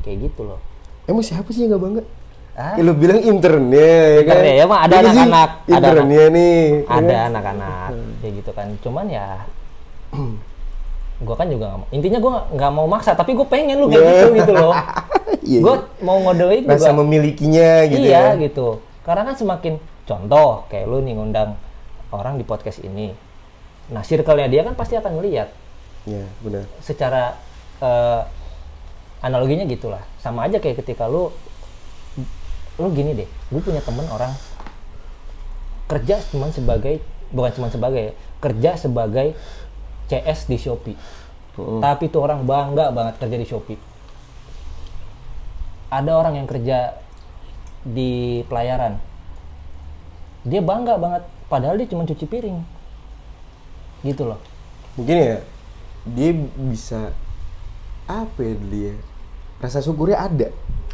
Kayak gitu loh. Emang siapa sih yang gak bangga? Ya, lu bilang internnya ya kan? Internnya ya mah ada anak-anak. Internnya nih. Ada anak-anak kayak gitu kan. Cuman ya gue kan juga nggak mau. Intinya gue nggak mau maksa, tapi gue pengen lu kayak gitu loh. Gue mau ngodein juga. Rasa memilikinya gitu ya. Iya gitu. Karena kan semakin contoh kayak lu nih ngundang orang di podcast ini. Nah circle-nya dia kan pasti akan ngeliat. Iya benar. Secara analoginya gitulah. Sama aja kayak ketika lu gini deh. Gue punya temen orang kerja kerja sebagai CS di Shopee. Tapi tuh orang bangga banget kerja di Shopee. Ada orang yang kerja di pelayaran. Dia bangga banget, padahal dia cuma cuci piring. Gitu loh. Mungkin ya, dia bisa, dia? Rasa syukurnya ada.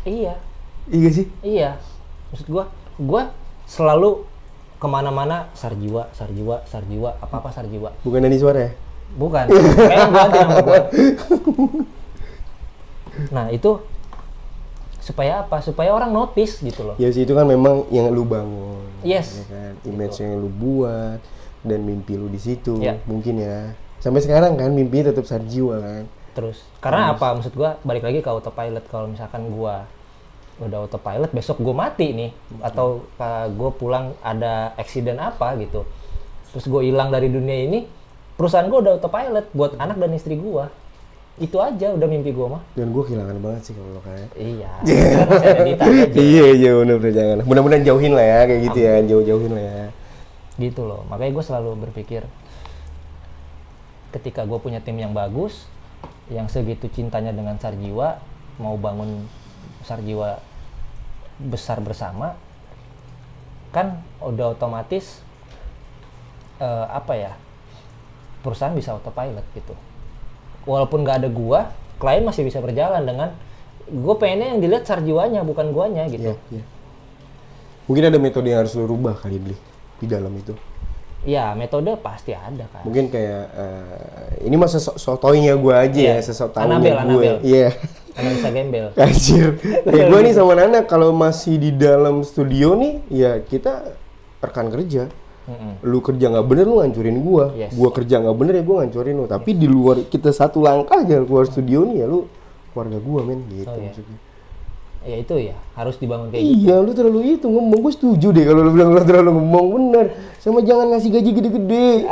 Iya. Iya sih? Iya. Maksud gue selalu kemana-mana Sarjiwa, apa-apa Sarjiwa. Bukan Nani Suara ya? Bukan, kayaknya ganti nama gue. Nah itu supaya apa? Supaya orang notice gitu loh. Ya sih itu kan memang yang lu bangun. Yes. Ya kan? Image yang lu buat dan mimpi lu di situ. Ya. Mungkin ya. Sampai sekarang kan mimpinya tetap Sarjiwa kan. Terus karena apa? Maksud gue balik lagi ke autopilot. Kalau misalkan gue udah autopilot, besok gue mati nih, atau gue pulang ada accident apa gitu, terus gue hilang dari dunia ini, perusahaan gue udah autopilot buat anak dan istri gue. Itu aja udah mimpi gue mah. Dan gue kehilangan banget sih kalau lo kayak. Iya. Masih ada Dita aja. Iya bener jangan. Mudah-mudahan jauhin lah ya kayak gitu. Amin. Ya, jauhin lah ya. Gitu loh. Makanya gue selalu berpikir ketika gue punya tim yang bagus, yang segitu cintanya dengan Sarjiwa, mau bangun Sarjiwa besar bersama, kan udah otomatis perusahaan bisa autopilot gitu. Walaupun nggak ada gua, klien masih bisa berjalan dengan gua pengennya yang dilihat sarjiwanya bukan guanya gitu. Iya. Mungkin ada metode yang harus lu rubah kali Dli di dalam itu. Iya, metode pasti ada kan. Mungkin kayak ini mah sotoynya gue aja ya, sesok tahunya gue. Iya. Analisa gembel. Anjir. Kayak gue nih sama Nana kalau masih di dalam studio nih, ya kita rekan kerja. Lu kerja nggak bener lu ngancurin gua. Gua kerja nggak bener ya gua ngancurin lu. Tapi di luar kita satu langkah aja keluar studio nih ya lu keluarga gua men gitu maksudnya. Ya itu ya harus dibangun kayak gitu. Iya, lu terlalu itu ngomong, gue setuju deh kalau lu bilang lu terlalu ngomong, bener. Sama jangan ngasih gaji gede-gede.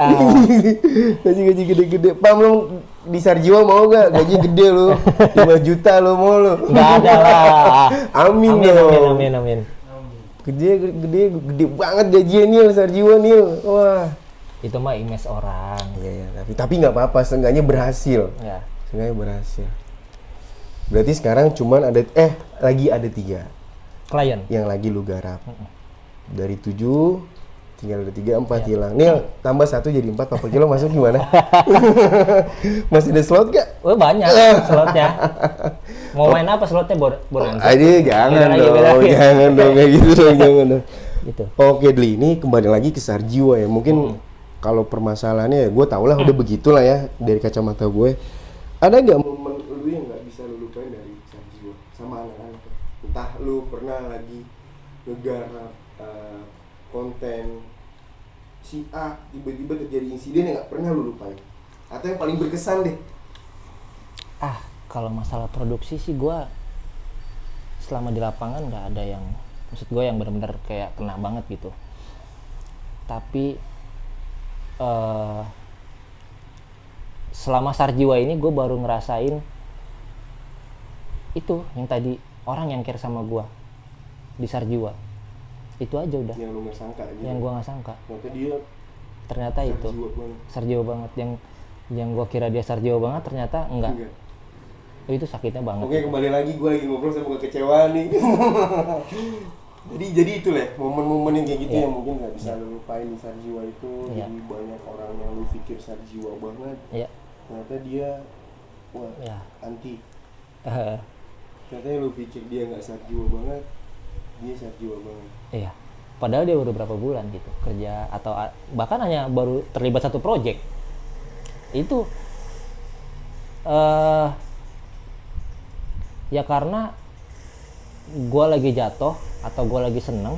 Ngasih gaji gede-gede. Pam lu di Sarjiwa mau gak gaji gede lu? 5 juta lu mau lu? Nggak ada lah. Amin. Gede banget gajinya Nil, Sarjiwa Nil. Wah. Itu mah image orang. Iya, tapi nggak apa-apa, seenggaknya berhasil. Ya. Seenggaknya berhasil. Berarti sekarang cuman lagi ada 3 klien yang lagi lu garap. Dari 7 tinggal ada 3, 4 hilang. Nil, tambah 1 jadi 4, Papa Kilo masuk gimana? Masih ada slot gak? Oh banyak slotnya. Mau main apa slotnya Bonanza? Aduh, jangan dong kayak gitu dong, jangan dong. Gitu. Oke Dli, ini kembali lagi ke Sarjiwa ya. Mungkin kalau permasalahannya ya gue tau lah udah begitulah ya dari kacamata gue. Ada nggak momen lu yang nggak bisa lu lupain dari Sarjiwa sama anak-anak? Entah lu pernah lagi ngegarap konten si A, tiba-tiba terjadi insiden yang nggak pernah lu lupain, atau yang paling berkesan deh? Kalau masalah produksi sih gue selama di lapangan nggak ada yang, maksud gue yang benar-benar kayak kena banget gitu. Tapi selama Sarjiwa ini gue baru ngerasain itu yang tadi, orang yang care sama gue di Sarjiwa. Itu aja udah. Yang lu nggak sangka gitu. Yang gue nggak sangka. Ternyata dia itu Sarjiwa banget. Yang gue kira dia Sarjiwa banget ternyata enggak. Itu sakitnya banget. Oke, kembali lagi gue lagi ngobrol sama kekecewaan nih. jadi itu lah momen-momen yang kayak gitu yang mungkin nggak bisa lu lupain di Sarjiwa itu. Jadi banyak orang yang lu pikir Sarjiwa banget. Ternyata dia anti. Ternyata yang lu pikir dia nggak Sarjiwa banget, dia Sarjiwa banget. Iya. Padahal dia baru berapa bulan gitu kerja, atau bahkan hanya baru terlibat satu project. Itu ya karena gue lagi jatuh atau gue lagi seneng,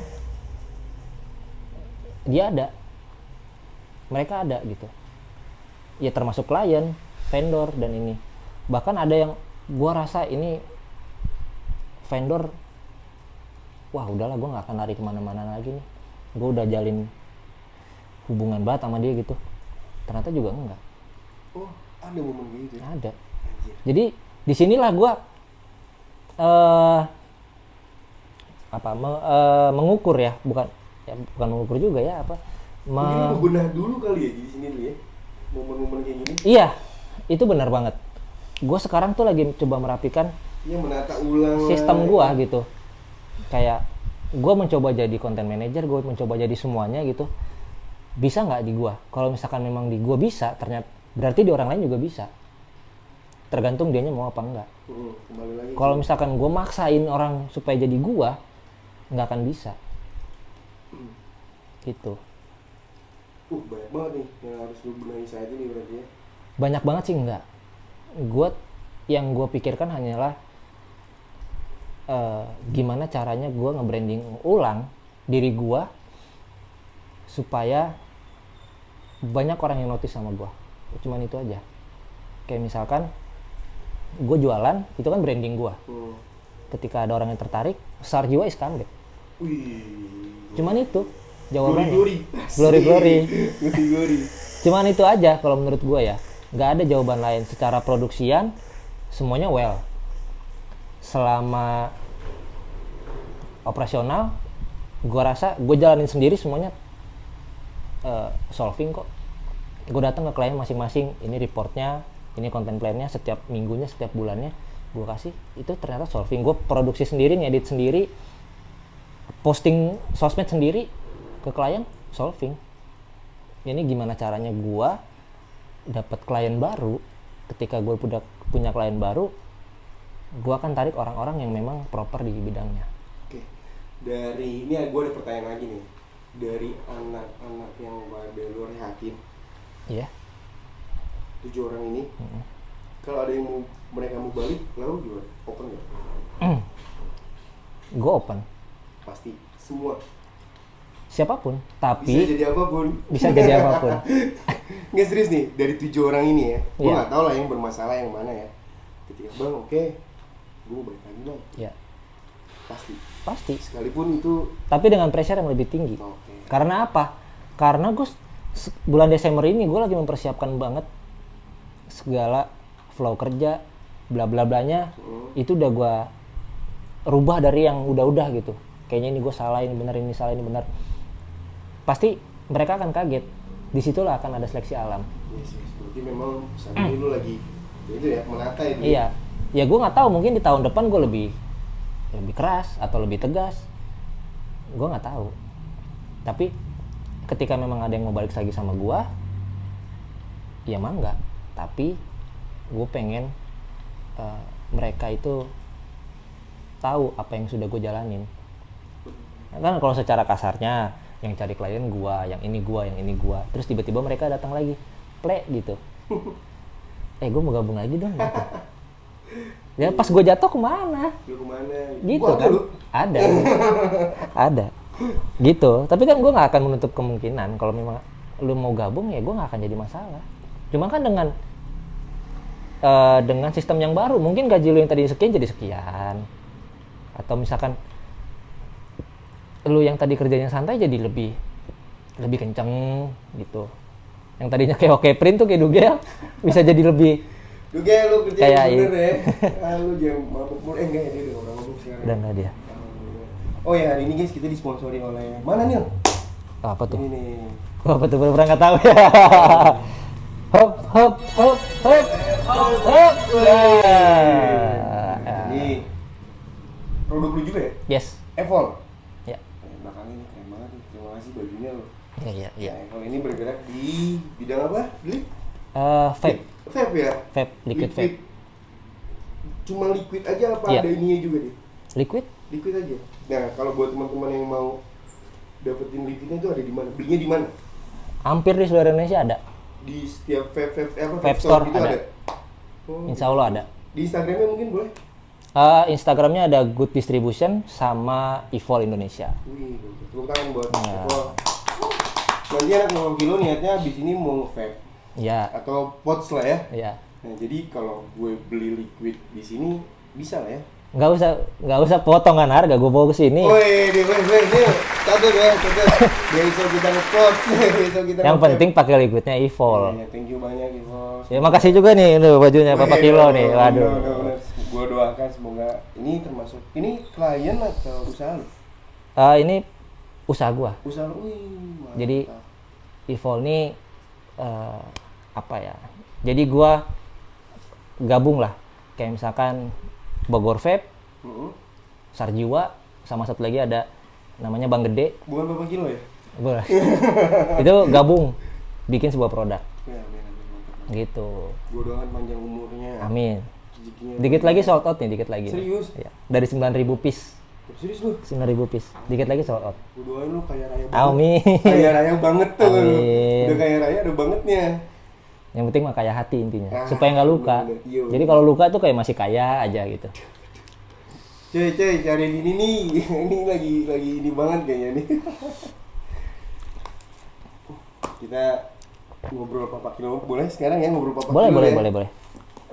dia ada, mereka ada gitu ya, termasuk klien, vendor, dan ini bahkan ada yang gue rasa ini vendor, wah udahlah gue nggak akan lari kemana-mana lagi nih, gue udah jalin hubungan banget sama dia gitu, ternyata juga enggak. Oh, ada momen gitu ya? Ada. Anjir. Jadi disinilah gue mengukur ya, bukan mengukur juga ya, mungkin bebenah dulu kali ya di sini dulu ya, momen-momen kayak gini. Iya, itu benar banget. Gue sekarang tuh lagi coba merapikan menata ulang sistem gue gitu. Kayak gue mencoba jadi content manager, gue mencoba jadi semuanya gitu. Bisa nggak di gue? Kalau misalkan memang di gue bisa, ternyata berarti di orang lain juga bisa. Tergantung dianya mau apa enggak. Kalau misalkan gue maksain orang supaya jadi gue, nggak akan bisa. Gitu. Banyak banget nih yang harus lu benahi saat ini berarti ya. Banyak banget sih enggak. Yang gue pikirkan hanyalah gimana caranya gue nge-branding ulang diri gue supaya banyak orang yang notice sama gue. Cuman itu aja. Kayak misalkan gue jualan, itu kan branding gue. Ketika ada orang yang tertarik, Sarjiwa is comeback. Cuman itu jawabannya. Glory. Cuman itu aja kalau menurut gue ya. Nggak ada jawaban lain. Secara produksian semuanya well. Selama operasional, gue rasa gue jalanin sendiri semuanya solving kok. Gue datang ke klien masing-masing, ini reportnya, ini konten plannya, setiap minggunya, setiap bulannya gue kasih, itu ternyata solving. Gue produksi sendiri, ngedit sendiri, posting sosmed sendiri, ke klien solving. Ini gimana caranya gue dapat klien baru. Ketika gue udah punya klien baru, gue akan tarik orang-orang yang memang proper di bidangnya. Oke, dari ini gue ada pertanyaan lagi nih, dari anak-anak yang pada lu rehatin, Iya. 7 orang ini, kalau ada yang mereka mau balik, lalu gimana? Open nggak? Gue open. Pasti, semua. Siapapun, tapi Bisa jadi apapun. bisa jadi apapun. Nggak serius nih, dari 7 orang ini ya, gue Iya. nggak tahu lah yang bermasalah yang mana ya. Ketika bang, oke, gue mau balik lagi bang, Ya, pasti. sekalipun itu, Tapi dengan pressure yang lebih tinggi. oke. Karena apa? Karena gue bulan Desember ini gue lagi mempersiapkan banget segala flow kerja, bla bla blanya. Itu udah gue rubah dari yang udah-udah gitu. Kayaknya ini gue salah, ini benar, ini salah, ini benar. Pasti mereka akan kaget. Disitulah akan ada seleksi alam. Yes, berarti memang saat ini lu lagi, itu ya, menata ya. Iya. Ya gue nggak tahu, mungkin di tahun depan gue lebih keras atau lebih tegas. Gue nggak tahu. Tapi ketika memang ada yang mau balik lagi sama gue, ya mangga. Tapi gue pengen mereka itu tahu apa yang sudah gue jalanin. Kan kalau secara kasarnya yang cari klien gua, yang ini gua, terus tiba-tiba mereka datang lagi, play gitu. Gua mau gabung lagi dong gitu. Ya pas gua jatuh kemana? Lu kemana? Gitu Gua kan? lu. Ada. Gitu. Tapi kan gua nggak akan menutup kemungkinan kalau memang lu mau gabung ya gua nggak akan jadi masalah. Cuma kan dengan sistem yang baru, mungkin gaji lu yang tadi sekian jadi sekian. Atau misalkan lu yang tadi kerjanya santai jadi lebih kenceng gitu. Yang tadinya kayak oke print tuh kayak Dugel bisa jadi lebih Dugel lu kerja kayak bener ya. Lu jangan mabuk mulu. Enggak ya, dia udah orang mabuk sekarang. udah enggak dia. Oh ya, hari ini guys kita disponsori oleh mana Nil? Apa tuh? Ini nih. Apa tuh pernah nggak tahu ya. Hop. Ini produk lu juga ya? Yes. Evol. Ya. Belakang ini keren banget nih. Terima kasih bajunya lo. Iya. Nah, Evol ini bergerak di bidang apa? Vape. Vape ya? Vape, liquid vape. Cuma liquid aja apa Iya. ada ininya juga nih? Liquid? Liquid aja. Nah, kalau buat teman-teman yang mau dapetin liquidnya itu ada di mana? Belinya di mana? Hampir di seluruh Indonesia ada. Di setiap Vape store gitu ada. Oh. Insya Allah ada. Di Instagramnya mungkin boleh? Instagramnya ada Good Distribution sama Evol Indonesia. Wih, tepuk tangan buat Evol. Nanti anak ngomong kilo niatnya abis ini mau vape Ya. atau pods lah ya. Ya. Nah, jadi kalau gue beli liquid di sini bisa lah ya. Nggak usah potongan harga, gue bawa ke sini. Woi, dia catat ya, catat. Besok kita nge-pods, besok kita Yang nge-vape. penting pakai liquidnya Evol. Ya, thank you banyak Evol. Ya makasih juga nih, bajunya Bapak Kilo nih. Waduh. Gue doakan semoga ini termasuk ini klien atau usaha lu? Ini usaha gua. Usaha lu. Wih, mantap. Jadi Evol ini apa ya? Jadi gua gabung lah. Kayak misalkan Bogor Vape, Sarjiwa, sama satu lagi ada namanya Bang Gede. Bukan Bapak Kilo ya? Boleh. Itu gabung bikin sebuah produk. Ya, mantap. Gitu. Gue doakan panjang umurnya. Amin. Rezekinya Dikit lagi sold out nih, dikit lagi. Serius? Ya. Dari 9.000 piece. Serius lu? 9.000 piece. Dikit lagi sold out. Gue doain lu kaya raya banget. Amin. Kaya raya banget tuh lu. Amin. Udah kaya raya ada bangetnya. Yang penting mah kaya hati intinya. Ah, Supaya nggak luka. bener, iya. Jadi kalau luka tuh kayak masih kaya aja gitu. Cuy, cari ini nih. Ini lagi ini banget kayaknya nih. Kita ngobrol Papa Kilo. Boleh sekarang ya ngobrol Papa Boleh, Kilo boleh, ya? boleh.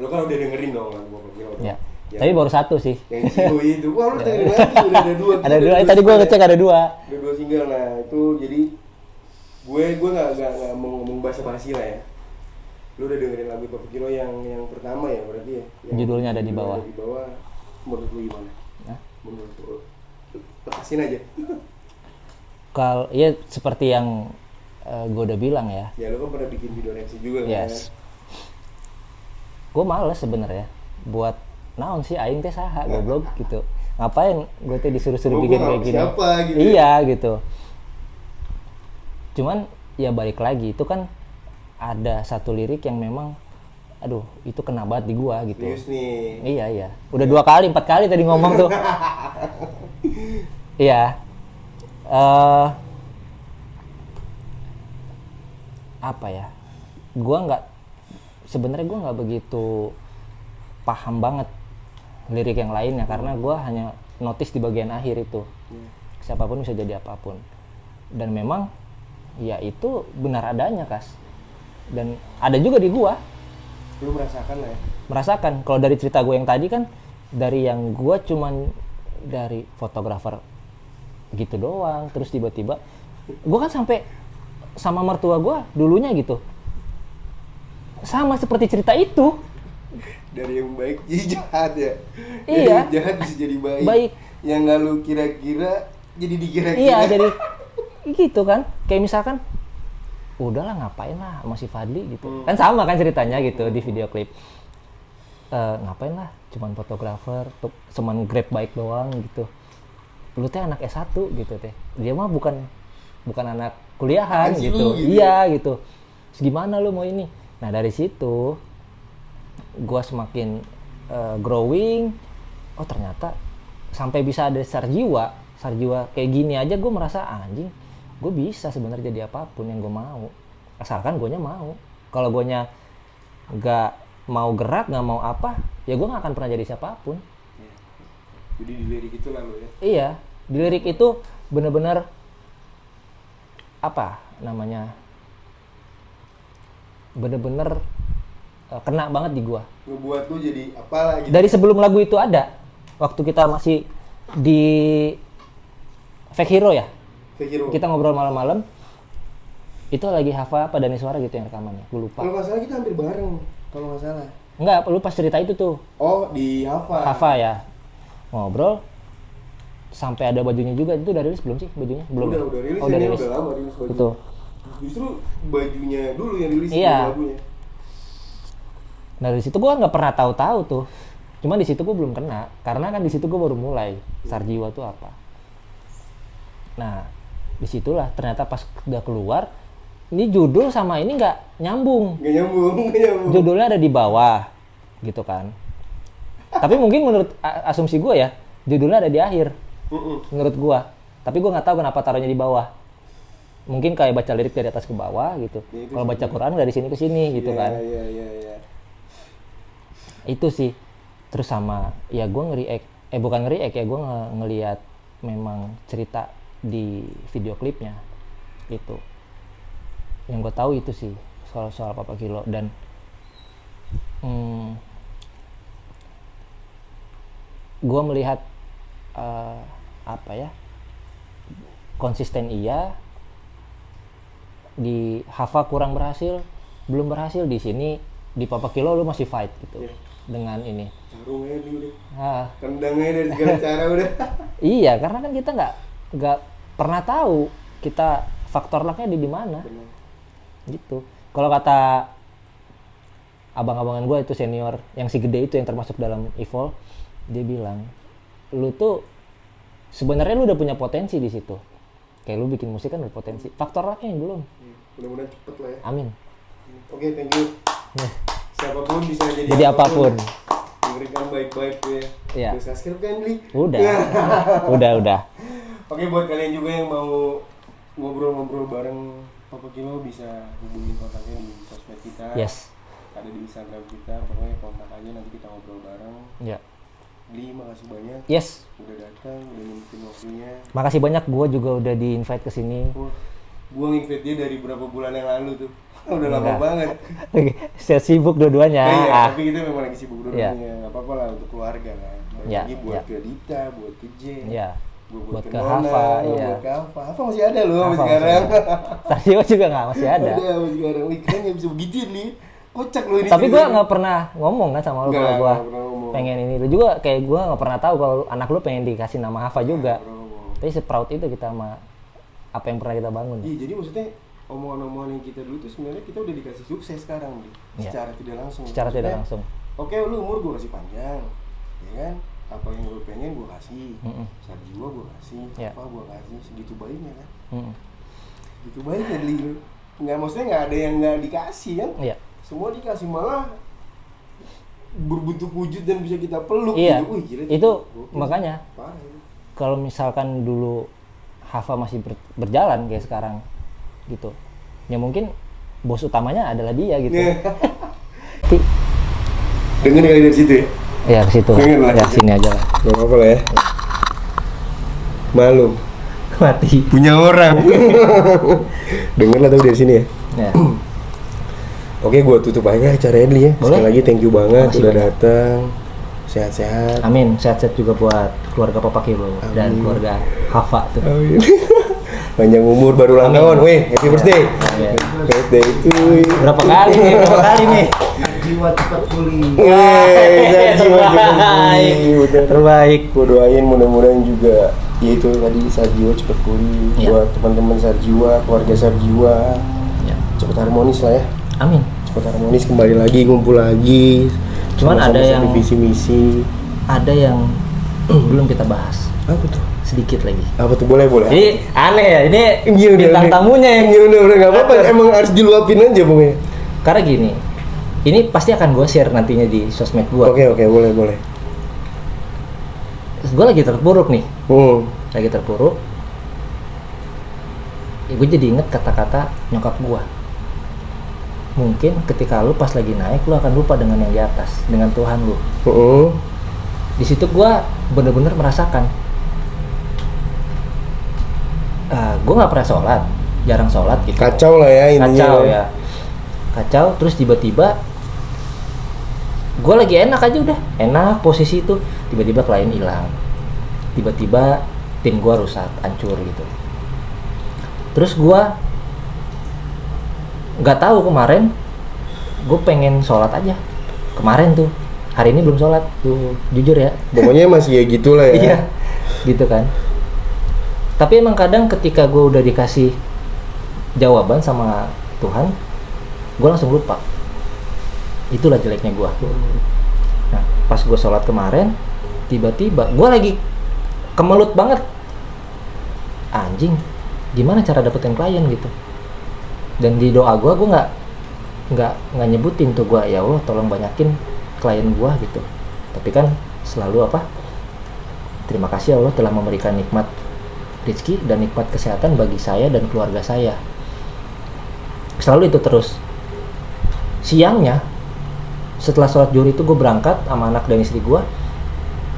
Lu kan udah dengerin dong lagu Papa Kilo. Ya. Ya. Tapi baru satu sih. Yang Cibo itu. Wah, lu dengerin lagi udah ada dua. Ada dua. Tadi gua ngecek ada dua. Ada 2 single. Nah, itu jadi gue nggak mau ngomong basa-basi lah ya. Lu udah dengerin lagu Papa Kilo yang pertama ya berarti ya? Yang Judulnya ada di bawah. Ada di bawah. Menurut lu gimana? Nah. Menurut lu lepasin aja. Kalau ya seperti yang gue udah bilang ya. Ya lu kan pernah bikin video reaksi juga kan? Yes. Gue males sebenarnya buat naon sih aing teh saha goblok gitu. Ngapain gue teh disuruh-suruh Gua bikin nggak kayak gini. siapa gitu. Iya gitu. Cuman ya balik lagi, itu kan ada satu lirik yang memang aduh itu kena banget di gua gitu. Serius nih. Iya. Udah 2 kali, 4 kali tadi ngomong tuh. Iya. Apa ya? Sebenarnya gua nggak begitu paham banget lirik yang lainnya karena gua hanya notice di bagian akhir itu. Siapapun bisa jadi apapun. Dan memang ya itu benar adanya, Kas. Dan ada juga di gua. Lu merasakan lah ya? Merasakan. Kalau dari cerita gue yang tadi kan, dari yang gue cuman dari fotografer gitu doang, terus tiba-tiba gue kan sampai sama mertua gue dulunya gitu, sama seperti cerita itu. Dari yang baik jadi jahat ya? Iya. Dari yang jahat bisa jadi baik. Yang nggak lu kira-kira jadi dikira-kira. Iya, jadi gitu kan. Kayak misalkan udahlah ngapain lah sama si Fadli gitu. Kan sama kan ceritanya gitu di video klip. Ngapain lah, cuman fotografer, cuman grab bike doang gitu. Lu teh anak S1 gitu teh. Dia mah bukan anak kuliahan gitu. Iya gitu. Terus gimana lu mau ini? Nah, dari situ gua semakin growing. Oh, ternyata sampai bisa ada sarjiwa kayak gini aja gua merasa anjing. Gue bisa sebenarnya jadi apapun yang gue mau, asalkan guanya mau. Kalau guanya nggak mau gerak, nggak mau apa, ya gue nggak akan pernah jadi siapapun. Jadi di lirik itu lah lo ya? Iya, di lirik itu bener-bener apa namanya, bener-bener kena banget di gue. Ngebuat lu jadi apalah gitu. Dari sebelum lagu itu ada, waktu kita masih di Fake Hero ya. Kita ngobrol malam-malam, itu lagi Hava apa Dani Suara gitu yang rekamannya, gue lupa. Kalau nggak salah kita hampir bareng, kalau nggak salah. Enggak, lu pas cerita itu tuh. Oh, di Hava ya. Ngobrol, sampai ada bajunya juga. Itu udah rilis belum sih bajunya? Belum. Udah rilis. Oh, udah rilis. Udah lama rilis bajunya. Betul. Justru bajunya dulu yang rilis. Iya. Lagunya. Nah, dari situ gua nggak pernah tahu-tahu tuh. Cuma di situ gua belum kena, karena kan di situ gua baru mulai Sarjiwa tuh apa. Nah, disitulah ternyata pas udah keluar, ini judul sama ini nggak nyambung. Nggak nyambung. Judulnya ada di bawah, gitu kan. Tapi mungkin menurut asumsi gue ya, judulnya ada di akhir. Menurut gue. Tapi gue nggak tahu kenapa taruhnya di bawah. Mungkin kayak baca lirik dari atas ke bawah gitu. Ya, kalau baca Quran dari sini ke sini gitu kan. Iya. Itu sih. Terus sama, ya gue nge-react. Bukan nge-react ya, gue ngelihat memang cerita di video klipnya itu. Yang gue tahu itu sih soal Papa Kilo. Dan gue melihat apa ya, konsisten iya, di Hava kurang berhasil, belum berhasil, di sini di Papa Kilo lu masih fight gitu. Dengan ini carungnya nih udah tendangnya dari segala cara udah. Iya, karena kan kita nggak pernah tahu kita faktor lucknya di mana gitu. Kalau kata abang-abangan gue itu senior yang si gede itu yang termasuk dalam Evolve, dia bilang lu tuh sebenarnya lu udah punya potensi di situ, kayak lu bikin musik kan berpotensi, faktor lucknya yang belum. Mudah-mudahan cepet lah ya. Amin. Oke, thank you. Siapapun bisa jadi apapun. Memberikan baik-baik tuh ya. Iya. Udah subscribe kan, Li? Udah. Oke, buat kalian juga yang mau ngobrol-ngobrol bareng Papa Kilo bisa hubungin kontaknya di sosmed kita. Yes. Ada di Instagram kita, pokoknya kontak aja nanti kita ngobrol bareng. Ya. Li, makasih banyak. Yes. Udah datang, udah nyempetin waktunya. Makasih banyak, gue juga udah di-invite ke sini. Gue nge-invite dia dari berapa bulan yang lalu tuh. Udah lama banget. Saya sibuk dua-duanya. Iya, tapi kita memang lagi sibuk dua-duanya. Gak apa-apa lah untuk keluarga kan. Lagi buat ke Dita, buat ke Jen. Iya. Buat ke Hava, buat ke Hava. Hava masih ada loh sampai sekarang. Sarjiwa juga masih ada. Ada masih sekarang. Wih, keren ya bisa begitu nih. Kocak loh ini. Tapi gue nggak pernah ngomong kan sama lu kalau gue pengen ini. Lu juga kayak gue nggak pernah tahu kalau anak lu pengen dikasih nama Hava juga. Tapi se-proud itu kita sama apa yang pernah kita bangun. Iya, jadi maksudnya omongan-omongan yang kita dulu tuh sebenarnya kita udah dikasih sukses sekarang nih. Secara tidak langsung. Secara tidak langsung. Oke, lu umur gue kasih panjang. Ya kan? Apa yang gue pengen gue kasih. Sarjiwa gue kasih. Apa gue kasih, segitu baiknya kan. Gitu baik ya Li. Nggak, maksudnya nggak ada yang nggak dikasih kan? Iya. Semua dikasih, malah berbentuk wujud dan bisa kita peluk. Iya. Gitu. Wih, gila, Itu gokil. makanya Parah itu. kalau misalkan dulu Hafa masih berjalan kayak sekarang gitu, ya mungkin bos utamanya adalah dia gitu. Dengar kali dari situ ya? Ya ke situ. Pengen lah. Ya sini aja lah. Gak apa-apa lah ya. Malu Mati. punya orang. Dengar lah tapi dari sini ya. Ya. Oke, gua tutup aja acaranya Li ya. Boleh. Sekali lagi thank you banget Makasih udah banyak. datang. Sehat-sehat. Amin, sehat-sehat juga buat keluarga Papa Kilo dan keluarga Hafa tuh. Amin. Panjang umur baru ulang tahun. Weh, happy birthday. Amin. Birthday itu. Berapa kali nih? Berapa kali nih? Jiwa cepat pulih. Terbaik. Gue doain mudah-mudahan juga ya itu tadi Sarjiwa cepet pulih. Iya. Buat teman-teman Sarjiwa, keluarga Sarjiwa Ya. cepet harmonis lah ya. Amin. Cepet harmonis, kembali lagi, ngumpul lagi. Cuman Sama-sama ada satu yang- visi misi. Ada yang belum kita bahas. Apa tuh? Sedikit lagi. Apa tuh, boleh? Jadi aneh ya, ini Iya, udah, bintang udah. tamunya yang Iya, udah nggak apa-apa. Emang harus diluapin aja pokoknya. karena gini. Ini pasti akan gue share nantinya di sosmed gue. Oke, boleh. Gue lagi terpuruk nih. Lagi terpuruk. Ya, gue jadi inget kata-kata nyokap gue. Mungkin ketika lu pas lagi naik, lu akan lupa dengan yang di atas, dengan Tuhan lu. Di situ gue bener-bener merasakan. Gue nggak pernah sholat, jarang sholat gitu. Kacau lah ya intinya. Kacau ya. Kacau, terus tiba-tiba gue lagi enak aja udah. Enak posisi itu, tiba-tiba klien hilang. Tiba-tiba tim gue rusak, hancur gitu. Terus gue nggak tahu kemarin gue pengen sholat aja kemarin tuh, hari ini belum sholat tuh, jujur ya. Pokoknya masih ya gitulah ya. Iya, gitu kan. Tapi emang kadang ketika gue udah dikasih jawaban sama Tuhan, gue langsung lupa. Itulah jeleknya gue. Nah, pas gue sholat kemarin, tiba-tiba gue lagi kemelut banget. Anjing, gimana cara dapetin klien gitu? Dan di doa gue nggak nyebutin tuh, gue ya Allah tolong banyakin klien gue gitu. Tapi kan selalu apa? Terima kasih Allah telah memberikan nikmat rezeki dan nikmat kesehatan bagi saya dan keluarga saya. Selalu itu terus. Siangnya setelah sholat zuhur itu gue berangkat sama anak dan istri gue.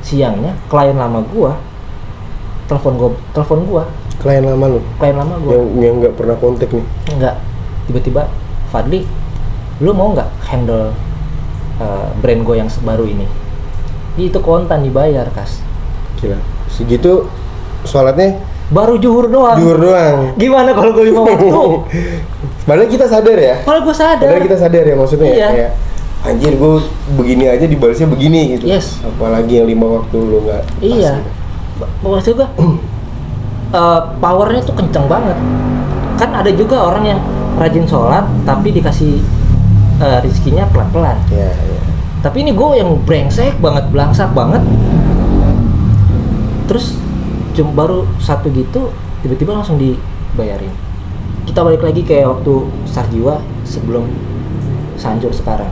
Siangnya klien lama gue telepon gue. Klien lama lu Klien lama gue. yang nggak pernah kontak nih. Enggak. Tiba-tiba, Fadli, lu mau nggak handle brand gue yang baru ini? Itu kontan dibayar, Kas. Gila. Segitu sholatnya Baru zuhur doang. juhur doang. Gimana kalau gue 5 waktu? Padahal kita sadar ya. Kalau gue sadar. Padahal kita sadar ya maksudnya Iya. ya. Kayak, anjir gue begini aja dibalasnya begini gitu. Yes. Apalagi yang 5 waktu lu nggak. Iya. Maksud gue, powernya tuh kenceng banget. Kan ada juga orang yang rajin sholat tapi dikasih rezekinya pelan-pelan. Iya, iya. Tapi ini gue yang brengsek banget, belangsak banget. Terus baru satu gitu, tiba-tiba langsung dibayarin. Kita balik lagi kayak waktu Sarjiwa sebelum hancur sekarang.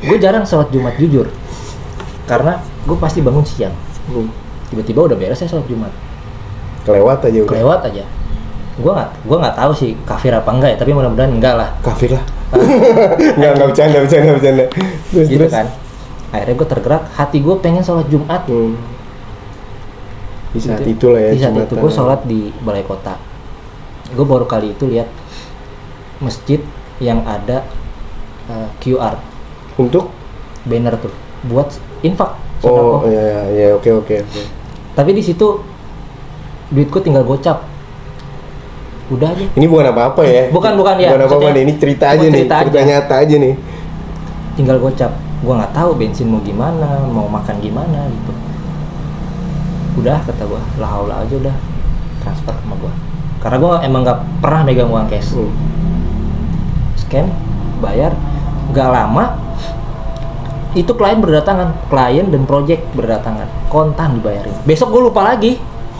Gue jarang sholat Jumat jujur, karena gue pasti bangun siang. Tiba-tiba udah beres ya sholat Jumat. Kelewat aja udah. Kelewat aja. Gue nggak tahu sih kafir apa enggak ya, tapi mudah-mudahan enggak lah. Kafir lah. Nggak bercanda. Terus Gitu kan. Akhirnya gue tergerak, hati gue pengen sholat Jumat. Di saat itulah ya. Di saat itu Jumatan. gue sholat di balai kota. Gue baru kali itu lihat masjid yang ada QR Untuk banner tuh buat infak. oh Sedekah. iya oke. Tapi di situ duitku tinggal gocap. Udah aja. Ini bukan apa-apa ya. Bukan, ya. Bukan apa-apa Maksudnya, nih. Ini cerita aja bukan nih. cerita Cerita aja. nyata aja nih. Tinggal gocap. Gue nggak tahu bensin mau gimana, mau makan gimana gitu. Udah kata gue, lah haula aja udah transfer sama gue. Karena gue emang nggak pernah megang uang cash. Scan, bayar, nggak lama itu klien berdatangan, klien dan project berdatangan, kontan dibayarin. Besok gue lupa lagi,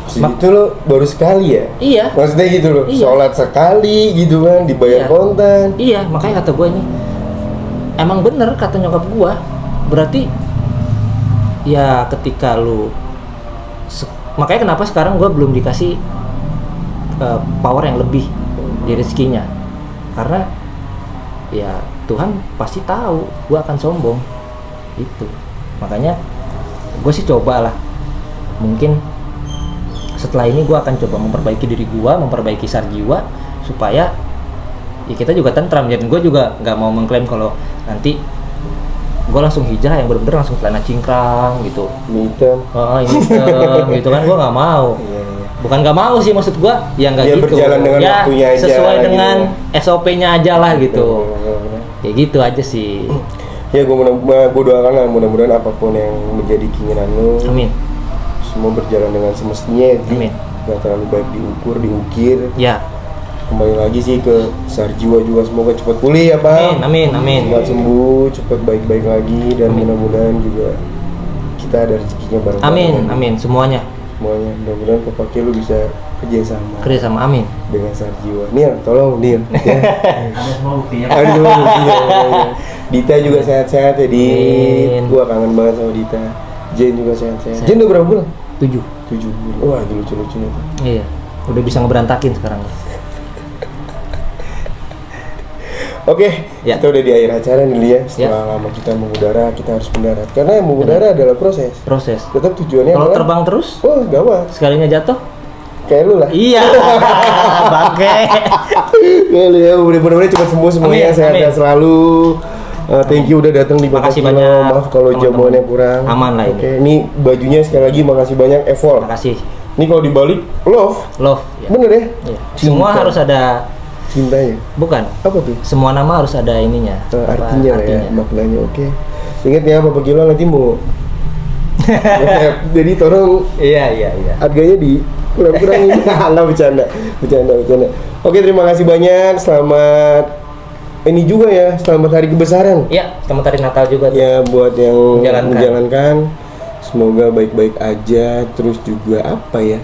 Itu lo baru sekali ya? Iya. Maksudnya gitu loh, Iya. sholat sekali gitu kan, dibayar Iya. kontan. Iya, makanya kata gue ini emang bener kata nyokap gue. Berarti ya ketika lu makanya kenapa sekarang gue belum dikasih power yang lebih di rezekinya, karena ya Tuhan pasti tahu gue akan sombong itu. Makanya gue sih cobalah, mungkin setelah ini gue akan coba memperbaiki diri gue, memperbaiki sarjiwa supaya ya kita juga tentram. Jadi gue juga nggak mau mengklaim kalau nanti gue langsung hijrah yang bener-bener langsung celana cingkrang gitu. Hitam. Ini gitu kan, gue nggak mau. Iya. Bukan nggak mau sih, maksud gue ya nggak Ya, gitu. berjalan dengan ya waktunya aja sesuai gitu dengan ya. SOP-nya aja lah gitu. Ya gitu aja sih. Ya gue doakan lah, mudah-mudahan apapun yang menjadi keinginan lo, Amin. semua berjalan dengan semestinya. Amin. Gak terlalu baik diukir. Ya. Kembali lagi sih ke sarjiwa juga, semoga cepat pulih ya Pak. Amin. Cepat sembuh, cepat baik-baik lagi, dan mudah-mudahan juga kita ada rezekinya bareng. Amin. Semuanya. Mudah-mudahan Papa Ki lu bisa kerjasama Amin. dengan sarjiwa. Nil, tolong Nil. Ya. Ada semua buktinya. Aduh, iya. Dita juga sehat-sehat ya, Dit. Amin. Gua kangen banget sama Dita. Jen juga sehat-sehat. Jen udah berapa bulan? 7. 7 bulan. Wah, itu lucu-lucunya tuh. Iya. Udah bisa ngeberantakin sekarang. Oke, Ya. kita udah di akhir acara nih ya. Setelah lama kita mengudara, kita harus mendarat. Karena yang mengudara adalah proses. Tetap tujuannya Kalau adalah terbang terus, oh, gawat. sekalinya jatuh. Kayak lu lah. Iya. Bangke. Ya, lu ya, mudah-mudahan cepat sembuh semuanya, Amin, sehat-sehat amin. selalu. Thank you udah datang di Papa Makasih Kilo. banyak, Maaf kalau teman-teman. jamuannya kurang. Aman lah ini. Oke, ini bajunya sekali lagi makasih banyak Evol. Makasih. Ini kalau dibalik love. Love. Ya. Bener ya? Iya. Cinta. Semua harus ada, Cintanya. bukan? Apa tuh? Semua nama harus ada ininya. Artinya lah ya, maknanya. Oke. Ingat ya Papa Kilo nanti mau jadi tolong Iya. harganya di kurang-kurangin. Nggak, bercanda. Oke, terima kasih banyak. Selamat ini juga ya, selamat hari kebesaran. Iya, selamat hari Natal juga tuh. Ya, buat yang Menjalankan. menjalankan, semoga baik-baik aja. Terus juga apa ya,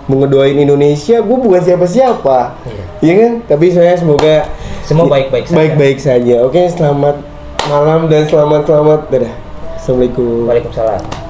mau ngedoain Indonesia, gue bukan siapa-siapa, iya kan? Tapi saya semoga Semua baik-baik saja. Baik-baik saja. Oke, selamat malam dan selamat. Dadah. Assalamualaikum. Waalaikumsalam.